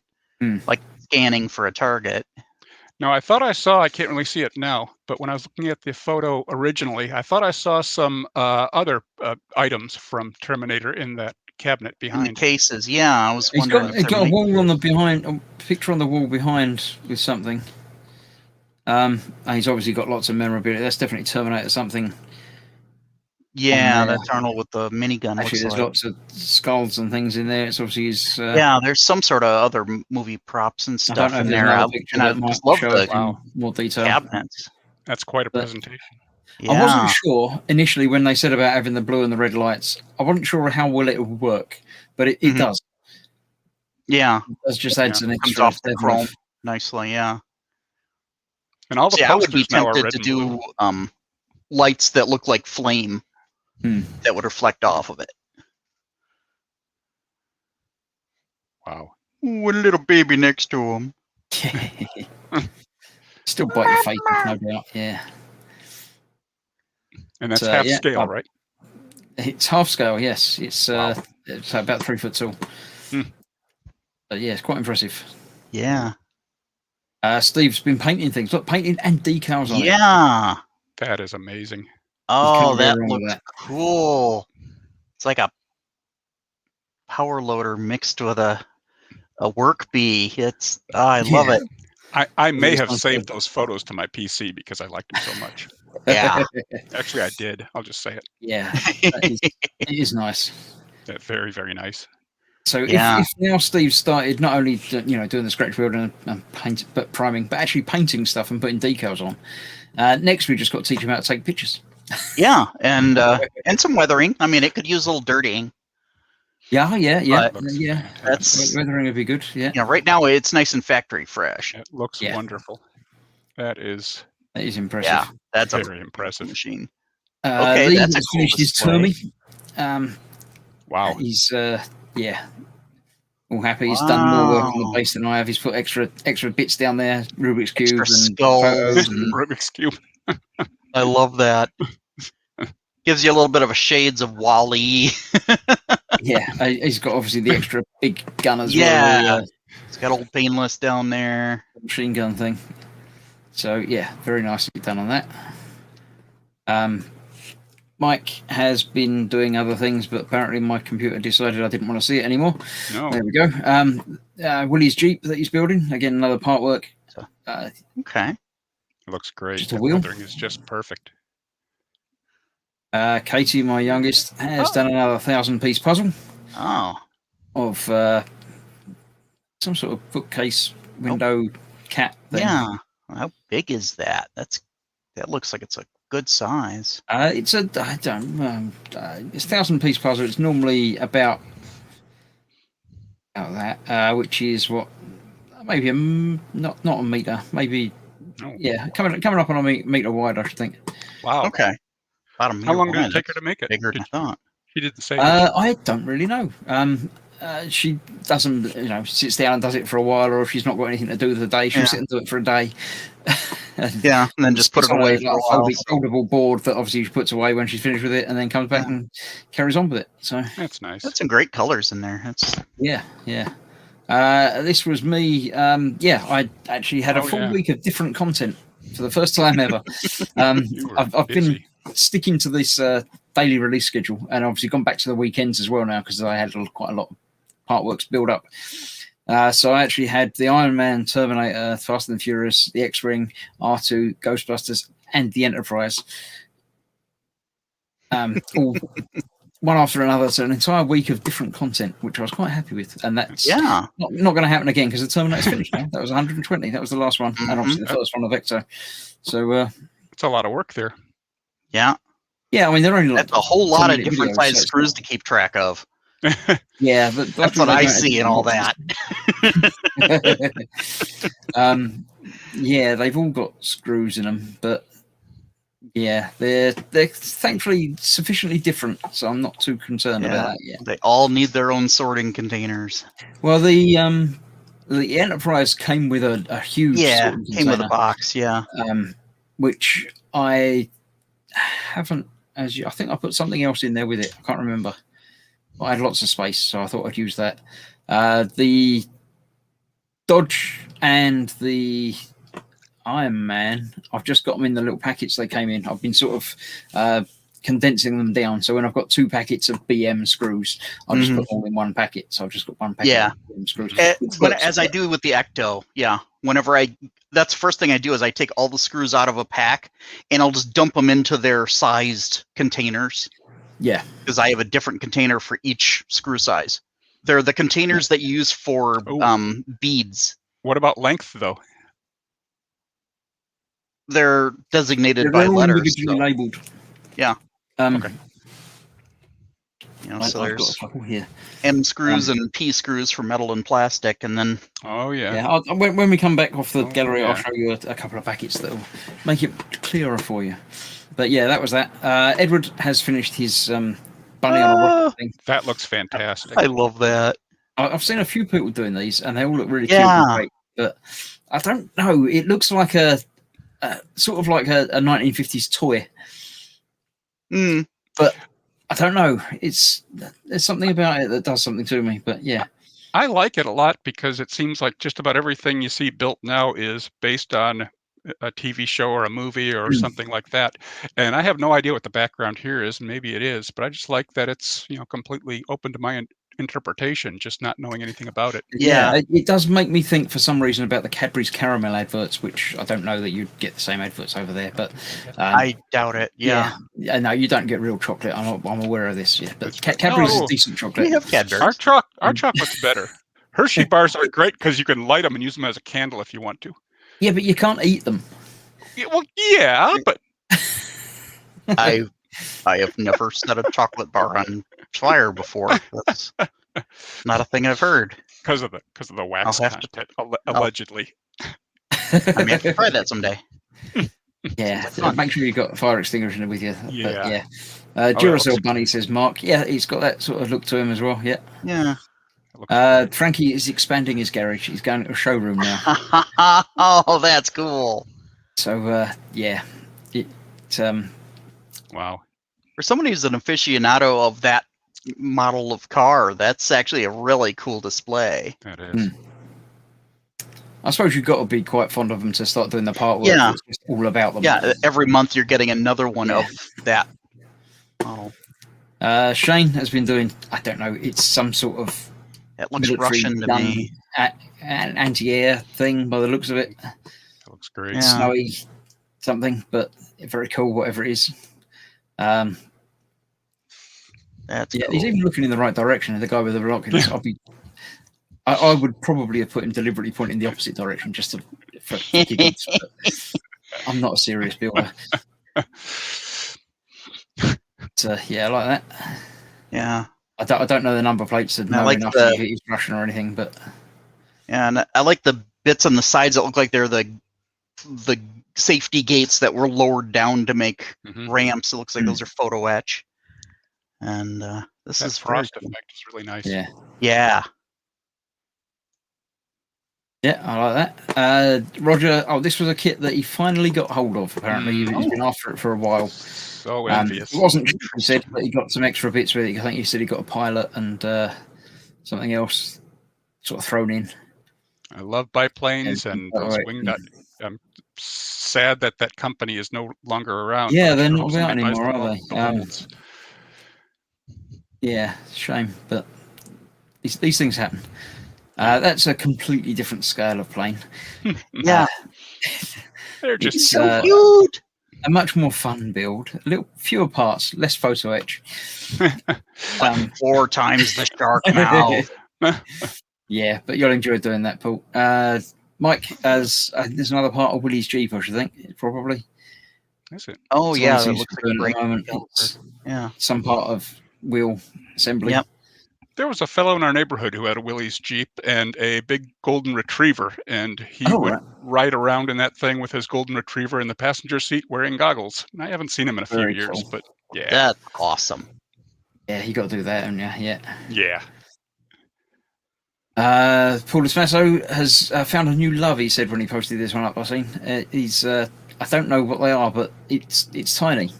like scanning for a target. Now, I thought I saw, I can't really see it now, but when I was looking at the photo originally, I thought I saw some other items from Terminator in that cabinet behind. In the cases, yeah. I was wondering. He's got a wall on the behind, a picture on the wall behind with something. And he's obviously got lots of memorabilia. That's definitely Terminator something. Yeah, that's Arnold with the minigun. Actually, there's lots of skulls and things in there. It's obviously his. Yeah, there's some sort of other movie props and stuff in there. I just love the more detail. Cabinets. That's quite a presentation. Yeah. I wasn't sure initially when they said about having the blue and the red lights. I wasn't sure how well it would work, but it does. Yeah, It just adds an comes extra off the level chrome of- nicely. Yeah. And all the See, I would be posters now are tempted red to and blue. do lights that look like flame that would reflect off of it. Wow. With a little baby next to him. Still bite your face, no doubt. Yeah. And that's So, half yeah, scale, right? It's half scale. Yes, it's Wow. it's about 3 foot tall. But yeah, it's quite impressive. Yeah. Steve's been painting things. Look, painting and decals on it. Yeah. That is amazing. Oh, couldn't go that wrong with looks that. cool. It's like a power loader mixed with a work bee. It's I love it. I may This have one's saved good. those photos to my PC because I liked them so much. Yeah. Actually, I did. I'll just say it. Yeah, it is nice. They're very, very nice. So Yeah. if now Steve started not only doing the scratch build and paint, but priming, but actually painting stuff and putting decals on. Next, we just got to teach him how to take pictures. Yeah, and some weathering. I mean, it could use a little dirtying. Yeah. Looks Yeah. fantastic. That's Weathering would be good. Yeah, right now it's nice and factory fresh. It looks Yeah. wonderful. That is that is impressive. Yeah, that's a very impressive. machine. Okay, Lee that's a has cool finished his display. Termi. Wow. He's all happy. He's done more work on Wow. the base than I have. He's put extra bits down there, Rubik's Extra cubes and skulls. photos. And, Rubik's Cube. I love that. Gives you a little bit of a shades of Wall-E. yeah, he's got obviously the extra big gun as Yeah. well. It's got old Painless down there. The machine gun thing. So yeah, very nicely done on that. Mike has been doing other things, but apparently my computer decided I didn't want to see it anymore. No. There we go. Willie's Jeep that he's building. Again, another part work. Okay. It looks great. Just a The wheel. weathering is just perfect. Katie, my youngest, has done another 1,000-piece puzzle Oh. of some sort of bookcase window cat thing. Yeah. How big is that? That looks like it's a good size. It's a I don't it's 1,000-piece puzzle. It's normally about that, which is what maybe not a meter, maybe Oh. coming up on a meter wide, I should think. Wow. Okay. About a meter How long did wide. it take her to make it? Bigger than I thought. She didn't say. I don't really know. She doesn't, sits down and does it for a while, or if she's not got anything to do with the day, she'll sit and do it for a day. Yeah, and then just put it on away a for a while. foldable board that obviously she puts away when she's finished with it, and then comes back and carries on with it. So That's nice. That's some great colors in there. That's yeah. This was me. I actually had a full week of different content for the first time ever. You were I've been busy. sticking to this daily release schedule, and obviously gone back to the weekends as well now because I had quite a lot of part works build up. So I actually had the Iron Man, Terminator, Fast and the Furious, the X-Wing, R2, Ghostbusters, and the Enterprise. All one after another, so an entire week of different content, which I was quite happy with. And that's not going to happen again because the Terminator's finished now. That was 120. That was the last one, and obviously the first one of Vector. So it's a lot of work there. yeah. I mean, they're only That's a whole lot of different videos, size so screws to keep track of. yeah, but That's what I see in all that. They've all got screws in them, but yeah, they're thankfully sufficiently different, so I'm not too concerned about that yet. They all need their own sorting containers. Well, the Enterprise came with a huge sorting came with a container, box. Yeah, which I haven't. I think I put something else in there with it. I can't remember. But I had lots of space, so I thought I'd use that. The Dodge and the Iron Man, I've just got them in the little packets they came in. I've been sort of condensing them down. So when I've got 2 packets of BM screws, I'll just put them all in one packet. So I've just got 1 packet of BM screws. As I do with the Ecto, that's the first thing I do is I take all the screws out of a pack and I'll just dump them into their sized containers. Yeah. Because I have a different container for each screw size. They're the containers that you use for beads. What about length, though? They're designated They're by all letters. individually labeled. Yeah. Okay. You know, I've so got a there's couple here. M screws and P screws for metal and plastic, and then Oh yeah. Yeah, when we come back off the Oh, gallery, I'll yeah. show you a couple of packets that'll make it clearer for you. But yeah, that was that. Edward has finished his bunny on a rocket thing. That looks fantastic. I love that. I've seen a few people doing these, and they all look really Yeah. cute and great. But I don't know. It looks like a sort of like a 1950s toy. Mm. But I don't know. There's something about it that does something to me. But yeah. I like it a lot because it seems like just about everything you see built now is based on a TV show or a movie or something like that. And I have no idea what the background here is, and maybe it is, but I just like that it's, completely open to my interpretation, just not knowing anything about it. Yeah. It does make me think for some reason about the Cadbury's caramel adverts, which I don't know that you'd get the same adverts over there, but I doubt it. Yeah. No, you don't get real chocolate. I'm aware of this. Yeah, but Cadbury's is decent chocolate. We have Cadbury. Our chocolate's better. Hershey bars are great because you can light them and use them as a candle if you want to. Yeah, but you can't eat them. Yeah, well, yeah, but I have never set a chocolate bar on fire before. That's not a thing I've heard. because of the wax I'll have to- content, allegedly. I may have to try that someday. Yeah, Fun. make sure you've got a fire extinguisher with you. Yeah. But yeah. that Duracell looks- Bunny says Mark. Yeah, he's got that sort of look to him as well. Yeah. Yeah. Frankie is expanding his garage. He's going to a showroom now. Oh, that's cool. So yeah, Wow. For somebody who's an aficionado of that model of car, that's actually a really cool display. That is. I suppose you've got to be quite fond of them to start doing the part where Yeah. it's just all about them. Yeah, every month you're getting another one Yeah. of that model. Shane has been doing, I don't know, it's some sort of It looks military Russian to gun me. an anti-air thing by the looks of it. That looks great. Yeah. Snowy something, but very cool, whatever it is. That's Yeah, cool. he's even looking in the right direction. The guy with the binoculars. I would probably have put him deliberately pointing the opposite direction just for giggles, but I'm not a serious builder. Yeah, I like that. Yeah. I don't know the number plates and I know like enough the- if he's Russian or anything, but Yeah, and I like the bits on the sides that look like they're the safety gates that were lowered down to make Mhm. ramps. It looks like those are photo etch. And this That is frost very cool. effect is really nice. yeah. Yeah. Yeah, I like that. Roger, this was a kit that he finally got hold of, apparently. He's been after it for a while. So envious. It wasn't cheap, he said, but he got some extra bits with it. I think he said he got a pilot and something else sort of thrown in. I love biplanes Yeah, and all those right. wing. I'm sad that company is no longer around. Yeah, but they're sure not was about nice anymore, to are love they? the ones. Yeah, shame, but these things happen. That's a completely different scale of plane. Yeah. They're just It's So cute. a much more fun build. A little fewer parts, less photo etch. 4 times the shark mouth. Yeah, but you'll enjoy doing that, Paul. Mike, there's another part of Willie's Jeep, I should think, probably. Is it? Oh It's yeah, one of that these looks like doing a at great the moment. developer. It's Yeah. some part of wheel assembly. Yep. There was a fellow in our neighborhood who had a Willys Jeep and a big golden retriever, and he Oh, would right. ride around in that thing with his golden retriever in the passenger seat wearing goggles. And I haven't seen him in a few Very years, cool. but yeah. That's awesome. Yeah, you got to do that, haven't you? Yeah. Yeah. Paul Esmasso has found a new love, he said when he posted this one up, I've seen. I don't know what they are, but it's tiny.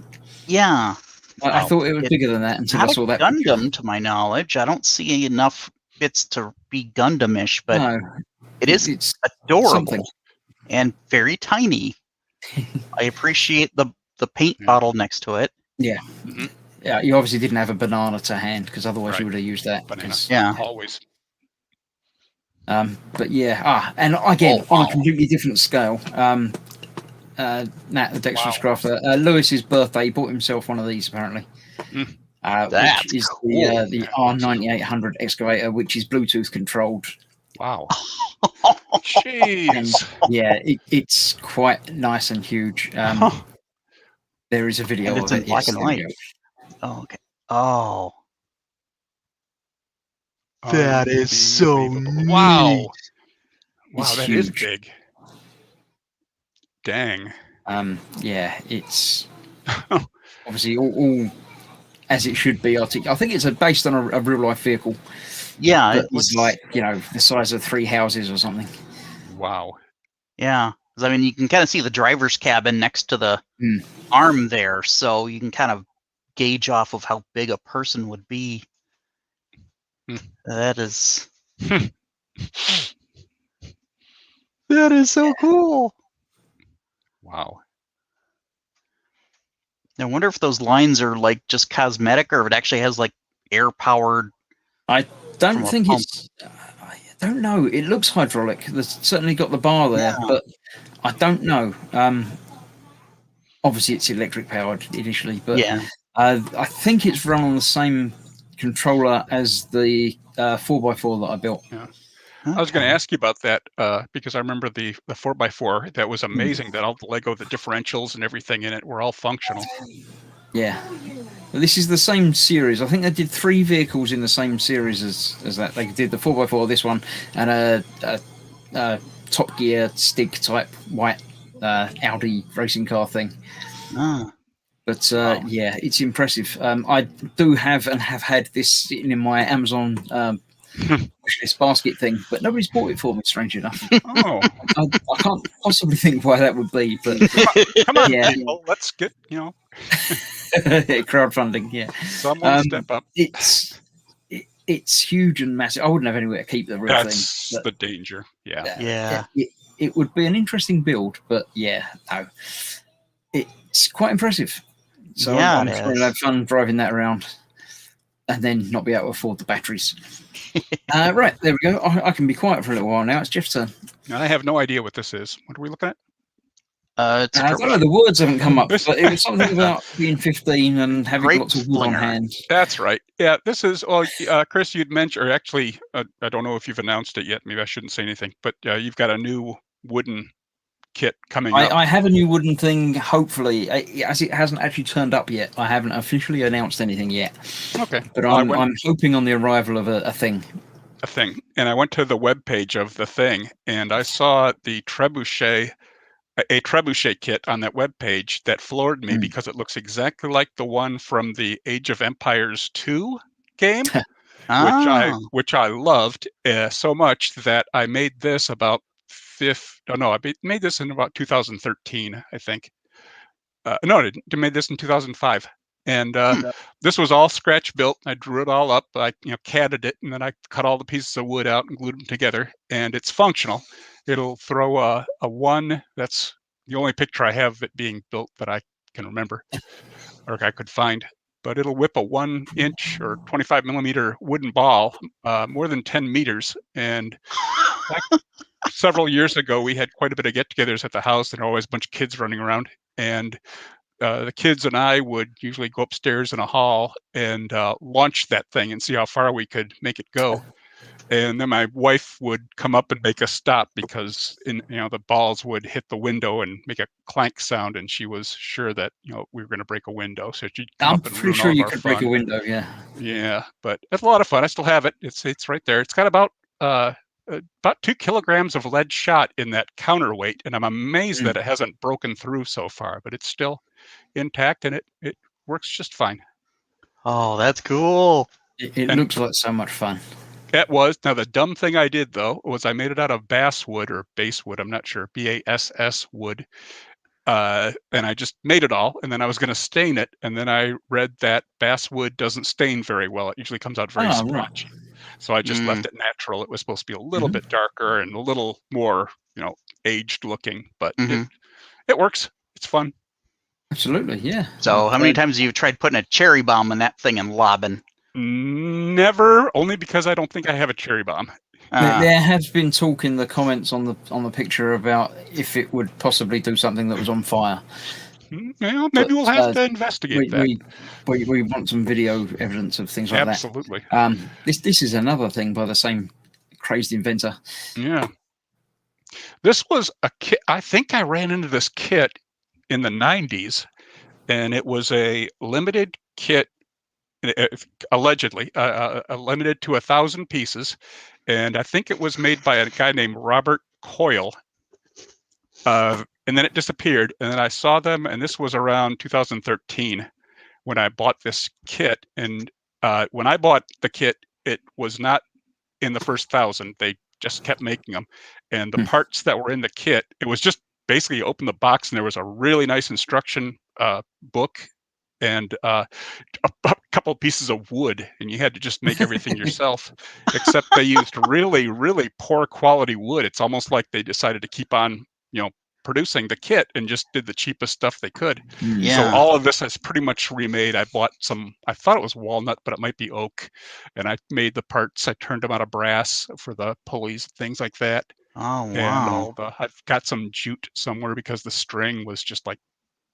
Yeah. I Wow. thought it was bigger than that until I Not a saw that. Gundam, to my knowledge. I don't see enough bits to be Gundamish, but No, it is it's adorable something. and very tiny. I appreciate the paint Yeah. bottle next to it. Yeah, you obviously didn't have a banana to hand because otherwise Right. you would have used that. Banana. 'cause- Yeah. Always. But yeah, and again, Oh, on wow. a completely different scale. Nat, the dexterous Wow. crafter, Lewis's birthday, he bought himself one of these apparently. Mm. That's which is cool. the That looks R9800 excavator, which is Bluetooth controlled. Wow. Jeez. Yeah, it's quite nice and huge. There is a video And of it's in it. black yes, and there we white. go. Oh, okay. Oh, That is so Unbelievable. Wow. neat. Wow, It's that is huge. big. Dang. Yeah, it's obviously all as it should be. I think it's based on a real life vehicle Yeah, that it is looks like the size of 3 houses or something. Wow. yeah. 'Cause, I mean, you can kind of see the driver's cabin next to the Mm. arm there, so you can kind of gauge off of how big a person would be. Hmm. That is that is so cool. Wow. I wonder if those lines are like just cosmetic or if it actually has like air powered. I don't From a think pump. it's. I don't know. It looks hydraulic. There's certainly got the bar there, Yeah. but I don't know. Obviously, it's electric powered initially, but Yeah. I think it's run on the same controller as the 4x4 that I built. Yeah. I was going to ask you about that because I remember the 4x4. That was amazing that all the Lego, the differentials and everything in it were all functional. Yeah. Well, this is the same series. I think they did 3 vehicles in the same series as that. They did the 4x4, this one, and a Top Gear Stig type white Audi racing car thing. Ah. But Wow. yeah, it's impressive. I do have and have had this sitting in my Amazon wishlist basket thing, but nobody's bought it for me, strange enough. Oh, I can't possibly think why that would be, but come on, Yeah. people. Let's get, crowdfunding, yeah. someone step up. It's huge and massive. I wouldn't have anywhere to keep the real That's thing. the danger. Yeah. Yeah. It would be an interesting build, but yeah, no. It's quite impressive. So Yeah, I'm it sure is. I'll have fun driving that around and then not be able to afford the batteries. Right, there we go. I can be quiet for a little while now. It's Jeff's turn. I have no idea what this is. What are we looking at? It's a I don't know, the words haven't come up, This- but it was something about being 15 and having Grape lots of wood on flinger. hand. That's right. Yeah, this is, well, Chris, you'd mentioned, or actually, I don't know if you've announced it yet. Maybe I shouldn't say anything, but you've got a new wooden kit coming up. I have a new wooden thing, hopefully, as it hasn't actually turned up yet. I haven't officially announced anything yet. Okay. But Well, I'm hoping on the arrival of a thing. a thing. And I went to the webpage of the thing and I saw the trebuchet, a trebuchet kit on that webpage that floored me because it looks exactly like the one from the Age of Empires 2 game, Ah. which I loved so much that I made this about I made this in about 2013, I think. No, I made this in 2005. And this was all scratch built. I drew it all up. I CAD'd it, and then I cut all the pieces of wood out and glued them together. And it's functional. It'll throw a 1. That's the only picture I have of it being built that I can remember or I could find. But it'll whip a 1-inch or 25 millimeter wooden ball, more than 10 meters. And several years ago, we had quite a bit of get-togethers at the house, and always a bunch of kids running around. And the kids and I would usually go upstairs in a hall and launch that thing and see how far we could make it go. And then my wife would come up and make us stop because the balls would hit the window and make a clank sound, and she was sure that we were going to break a window. So she'd come I'm up and pretty ruin sure all of you our could break fun. a window, yeah. Yeah, but it's a lot of fun. I still have it. It's right there. It's got about 2 kilograms of lead shot in that counterweight, and I'm amazed that it hasn't broken through so far. But it's still intact, and it works just fine. Oh, that's cool. It looks like so much fun. It was. Now, the dumb thing I did, though, was I made it out of basswood or basswood. I'm not sure. BASS wood. And I just made it all. And then I was going to stain it. And then I read that basswood doesn't stain very well. It usually comes out very splotchy. So I just left it natural. It was supposed to be a little bit darker and a little more, aged looking. But it works. It's fun. Absolutely, yeah. So how many times have you tried putting a cherry bomb in that thing and lobbing? Never, only because I don't think I have a cherry bomb. There has been talk in the comments on the picture about if it would possibly do something that was on fire. Well, maybe we'll have to investigate that. We want some video evidence of things like Absolutely. that. This is another thing by the same crazed inventor. Yeah. This was a kit. I think I ran into this kit in the 90s, and it was a limited kit allegedly limited to 1,000 pieces, and I think it was made by a guy named Robert Coyle. And then it disappeared, and then I saw them, and this was around 2013 when I bought this kit. And when I bought the kit, it was not in the first 1,000. They just kept making them, and the parts that were in the kit, it was just basically you open the box and there was a really nice instruction book and a couple of pieces of wood, and you had to just make everything yourself, except they used really, really poor quality wood. It's almost like they decided to keep on, producing the kit and just did the cheapest stuff they could. Yeah. So all of this is pretty much remade. I bought some, I thought it was walnut, but it might be oak. And I made the parts, I turned them out of brass for the pulleys, things like that. Oh, And wow. I've got some jute somewhere because the string was just like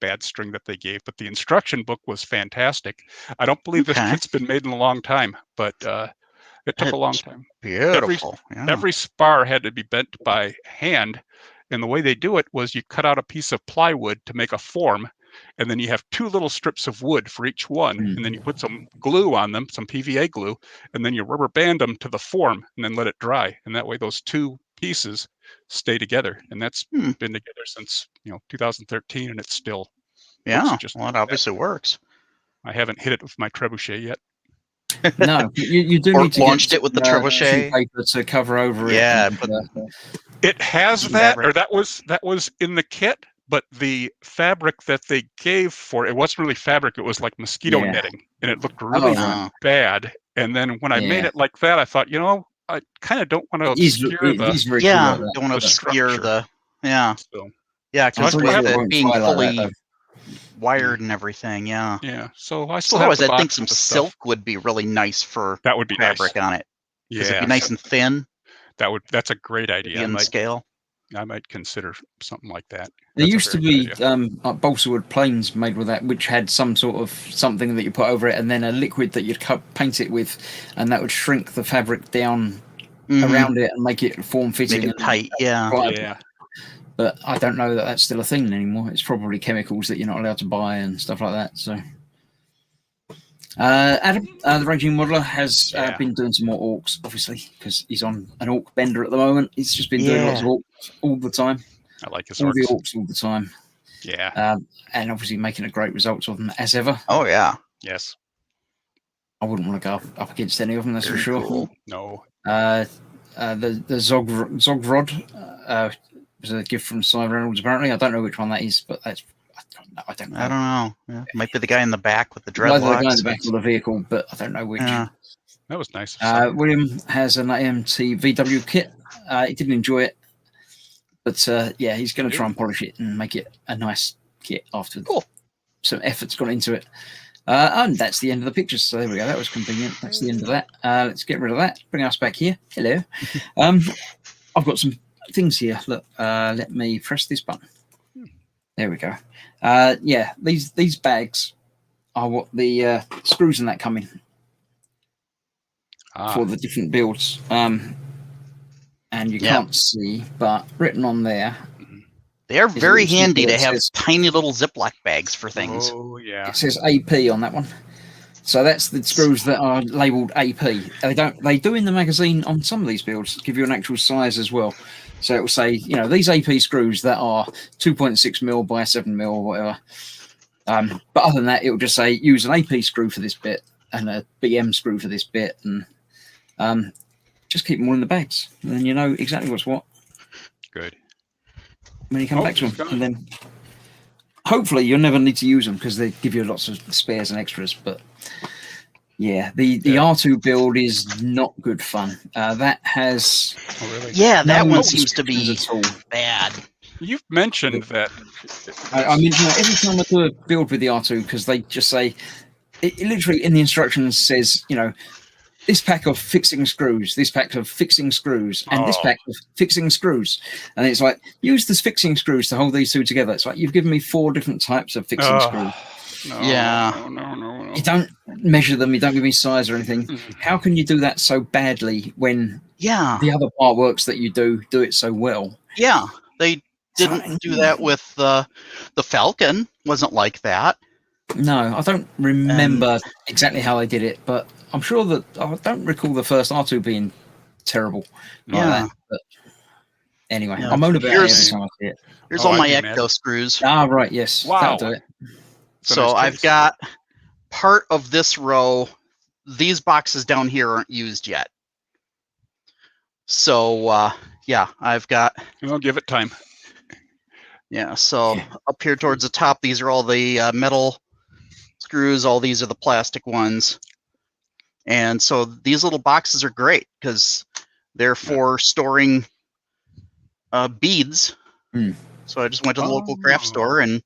bad string that they gave, but the instruction book was fantastic. I don't believe this Okay. kit's been made in a long time, but it took a long It's time. Beautiful. Every spar had to be bent by hand, and the way they do it was you cut out a piece of plywood to make a form, and then you have 2 little strips of wood for each one, and then you put some glue on them, some PVA glue, and then you rubber band them to the form and then let it dry, and that way those 2 pieces stay together. And that's been together since 2013, and it's still Yeah. just Well, it obviously works. I haven't hit it with my trebuchet yet. No, you do Or need to launched get it with the tissue trebuchet. paper to cover over it. Yeah, and, put- It has Some that, fabric. or that was in the kit, but the fabric that they gave for it wasn't really fabric. It was like mosquito Yeah. netting, and it looked really right. bad. And then when I made Yeah. it like that, I thought, I kind of don't want to it is obscure very cool Yeah. like that. Don't want the to obscure structure. the. Yeah. So, Yeah. So I Because still with have it won't being fly like that, fully though. wired and everything. Yeah. yeah. So I still have Otherwise, the I box think some with the stuff. silk would be really nice for That would be fabric nice. on it. Because it'd Yeah. be nice and thin. That's a great idea. In scale. I might consider something like that. There That's a used to very be good idea. like balsa wood planes made with that, which had some sort of something that you put over it, and then a liquid that you'd paint it with, and that would shrink the fabric down around it and make it form fitting. Make it tight. Yeah. Yeah. But I don't know that that's still a thing anymore. It's probably chemicals that you're not allowed to buy and stuff like that. So, Adam, the Raging Modeler, has been doing some more orcs, obviously, because he's on an orc bender at the moment. He's just been doing lots of orcs all the time. I like his all the orcs. orcs all the time. Yeah. And obviously making a great results of them as ever. Oh, yeah. Yes. I wouldn't want to go up against any of them, that's Very for sure. cool. No. The Zogrod was a gift from Cy Reynolds, apparently. I don't know which one that is, but that's I don't know. I don't know. Yeah. Might be the guy in the back with the Either dreadlocks. the guy in the back of the vehicle, but I don't know which. Yeah. That was nice. William has an AMT VW kit. He didn't enjoy it, but yeah, he's going to try and polish it and make it a nice kit after some effort's gone into it. And that's the end of the pictures. So there we go. That was convenient. That's the end of that. Let's get rid of that. Bring us back here. Hello. I've got some things here. Look, let me press this button. There we go. Yeah, these bags are what the screws in that come in for the different builds. And you can't see, but written on there. They are very handy to have says, tiny little Ziploc bags for things. Oh, yeah. It says AP on that one. So that's the screws that are labelled AP. They do in the magazine on some of these builds give you an actual size as well. So it will say, these AP screws that are 2.6 mil by 7 mil or whatever. But other than that, it will just say use an AP screw for this bit and a BM screw for this bit, and just keep them all in the bags, and then you know exactly what's what. Good. When you come back to them, and then hopefully you'll never need to use them because they give you lots of spares and extras. But yeah, the R2 build is not good fun. That has Yeah, that no one seems to be at all. bad. You've mentioned that. I mean, every time I do a build with the R2, because they just say it literally in the instructions says, this pack of fixing screws, this pack of fixing screws, and this pack of fixing screws. And it's like, use the fixing screws to hold these two together. It's like, you've given me 4 different types of fixing screws. No. You don't measure them, you don't give me size or anything. How can you do that so badly when the other artworks that you do it so well? Yeah, they didn't do that with the Falcon. Wasn't like that. No, I don't remember exactly how they did it, but I'm sure that I don't recall the first R2 being terrible like that. But anyway, Yeah. I'm moan about it every Here's- time I see it. Here's Oh, all I'd my be mad. ecto screws. Ah, right, yes. Wow. That'll do it. It's a So nice I've case. got part of this row. These boxes down here aren't used yet. So yeah, I've got We'll give it time. so up here towards the top, these are all the metal screws. All these are the plastic ones. And so these little boxes are great because they're for storing beads. So I just went to the local craft store and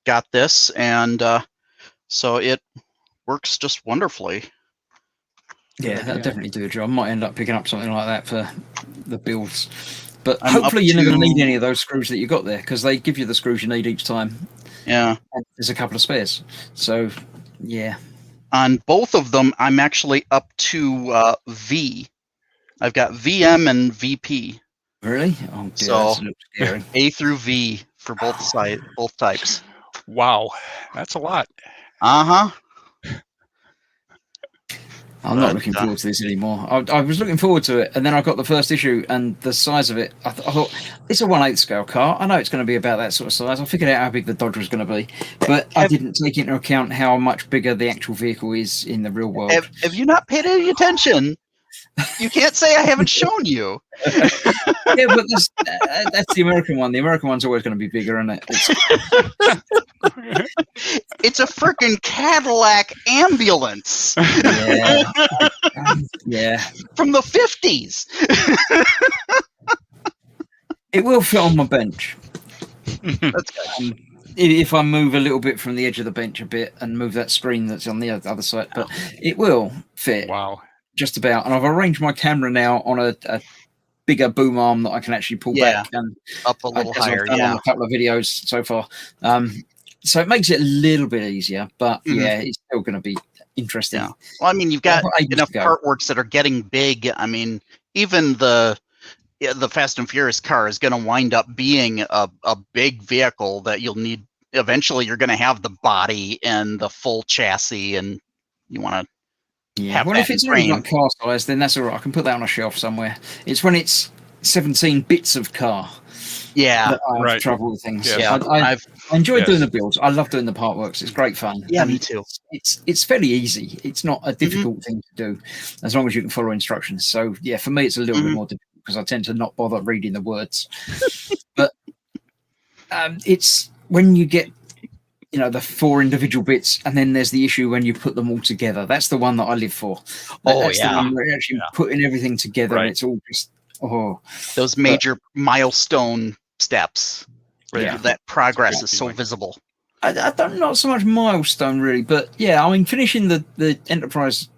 got this, and so it works just wonderfully. Yeah, that'll definitely do a job. I might end up picking up something like that for the builds. But I'm hopefully up you're never going to to- need any of those screws that you got there, because they give you the screws you need each time. Yeah. And there's a couple of spares. So, yeah. On both of them, I'm actually up to V. I've got VM and VP. Really? Oh, dear, So- that's a little scary. A through V for both types. Wow, that's a lot. Uh-huh. I'm not But, looking forward to this anymore. I was looking forward to it, and then I got the first issue, and the size of it, I thought, it's a 1/8 scale car. I know it's going to be about that sort of size. I figured out how big the Dodge was going to be, but I didn't take into account how much bigger the actual vehicle is in the real world. Have you not paid any attention? You can't say I haven't shown you. Yeah, but that's the American one. The American one's always going to be bigger, isn't it? It's a freaking Cadillac ambulance Yeah. Yeah. from the 50s. It will fit on my bench. That's good. If I move a little bit from the edge of the bench a bit and move that screen that's on the other side, but it will fit Wow. just about. And I've arranged my camera now on a bigger boom arm that I can actually pull Yeah. back and Up a little as I've higher, done yeah. on a couple of videos so far. So it makes it a little bit easier, but yeah, it's still going to be interesting. Yeah. Well, I mean, you've got I've got ages enough to go. partworks that are getting big. I mean, even the Fast and Furious car is going to wind up being a big vehicle that you'll need. Eventually, you're going to have the body and the full chassis, and you want to Yeah. have Well, that if it's in only frame. like car size, then that's all right. I can put that on a shelf somewhere. It's when it's 17 bits of car Yeah. that I have Right. trouble with things. Yeah. Yeah. I enjoy Yes. doing the builds. I love doing the part works. It's great fun. Yeah, And me too. It's fairly easy. It's not a difficult thing to do as long as you can follow instructions. So yeah, for me, it's a little bit more difficult because I tend to not bother reading the words. But it's when you get the 4 individual bits, and then there's the issue when you put them all together. That's the one that I live for. That's the one where you're actually putting everything together, Right. and it's all just Those major milestone steps where Yeah. that progress Good is so feeling. visible. I don't not so much milestone really, but yeah, I mean finishing the enterprise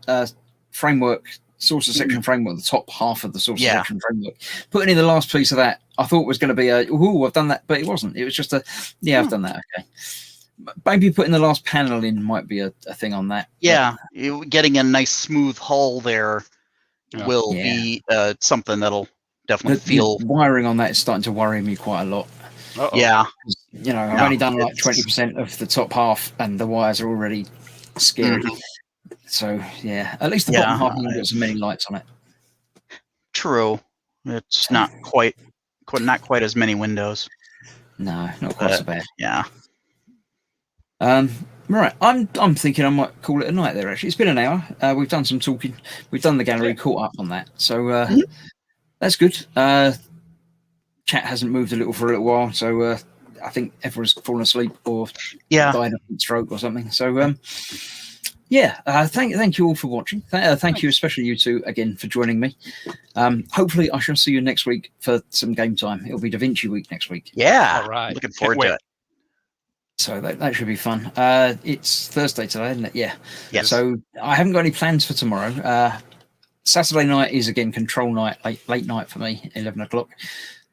framework, sources section framework, the top half of the sources Yeah. section framework, putting in the last piece of that, I thought was going to be I've done that, but it wasn't. It was just I've done that. Okay, maybe putting the last panel in might be a thing on that. Yeah, getting a nice smooth hull there Yeah. will Yeah. be something that'll definitely The feel. wiring on that is starting to worry me quite a lot. Uh-oh. Yeah, I've No, only done like it's- 20% of the top half, and the wires are already scary. So yeah, at least the Yeah, bottom half you can get some many lights on it. true. It's not quite as many windows. No, not quite so bad. Yeah. Right, I'm thinking I might call it a night there. Actually, it's been an hour. We've done some talking. We've done the gallery, caught up on that. So that's good. Chat hasn't moved a little for a little while, so I think everyone's fallen asleep or Yeah. died of a stroke or something. So thank you all for watching. Thank you, especially you two, again for joining me. Hopefully, I shall see you next week for some game time. It'll be Da Vinci week next week. Yeah. All right. Looking Can't forward wait. to it. So that should be fun. It's Thursday today, isn't it? Yeah. Yes. So I haven't got any plans for tomorrow. Saturday night is again control night, late night for me, 11 o'clock.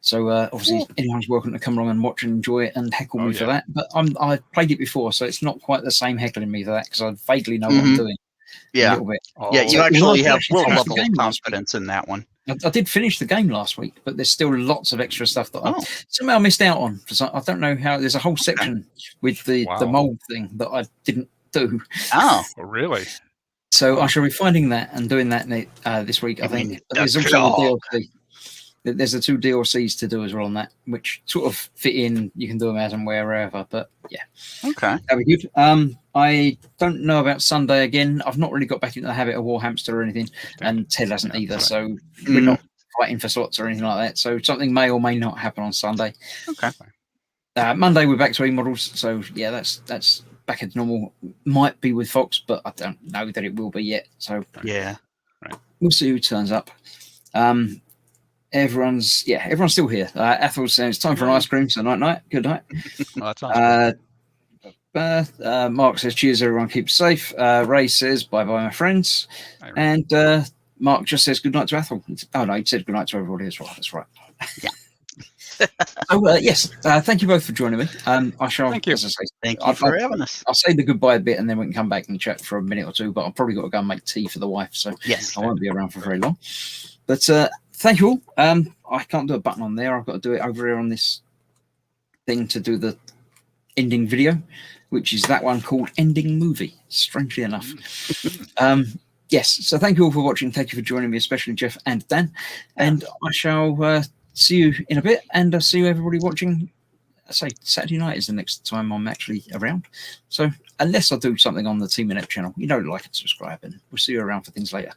So obviously anyone's welcome to come along and watch and enjoy it and heckle me for that. But I've played it before, so it's not quite the same heckling me for that because I vaguely know what I'm doing. A Yeah. little bit. Yeah, you So actually we'll have actually a finish the level of game last week. confidence in that one. I did finish the game last week, but there's still lots of extra stuff that I Oh. somehow missed out on. I don't know how. There's a whole section with the Wow. mold thing that I didn't do. Oh, Oh, really? So I shall be finding that and doing that this week. I You mean think the there's also claw. the DLC. There's the 2 DLCs to do as well on that, which sort of fit in. You can do them as and wherever, but yeah, okay. that'd be good. I don't know about Sunday again. I've not really got back into the habit of Warhamster or anything, and Ted hasn't either. So we're not fighting for slots or anything like that. So something may or may not happen on Sunday. Okay. Monday we're back to E-models. So yeah, that's back at normal. Might be with Fox, but I don't know that it will be yet. So Yeah. we'll see who turns up. Everyone's still here. Ethel's saying it's time for an ice cream. So night. Good night. Well, that sounds good. Mark says cheers, everyone, keep safe. Ray says bye my friends. Hi, Ray. And Mark just says good night to Ethel. Oh no, he said good night to everybody as well. That's right. Yeah. So yes, thank you both for joining me. I shall. Thank you. As I say, Thank you for having us. I'll say the goodbye bit and then we can come back and chat for a minute or two. But I've probably got to go and make tea for the wife, so Yes. I won't be around for very long. But thank you all. I can't do a button on there. I've got to do it over here on this thing to do the ending video, which is that one called Ending Movie, strangely enough. Yes, so thank you all for watching. Thank you for joining me, especially Jeff and Dan. And I shall see you in a bit, and I'll see you everybody watching. I say Saturday night is the next time I'm actually around. So unless I do something on the Team Inept channel, like and subscribe, and we'll see you around for things later.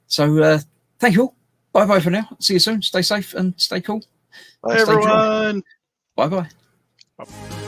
So thank you all. Bye-bye for now. See you soon. Stay safe and stay cool. Bye, everyone. Bye-bye. Bye.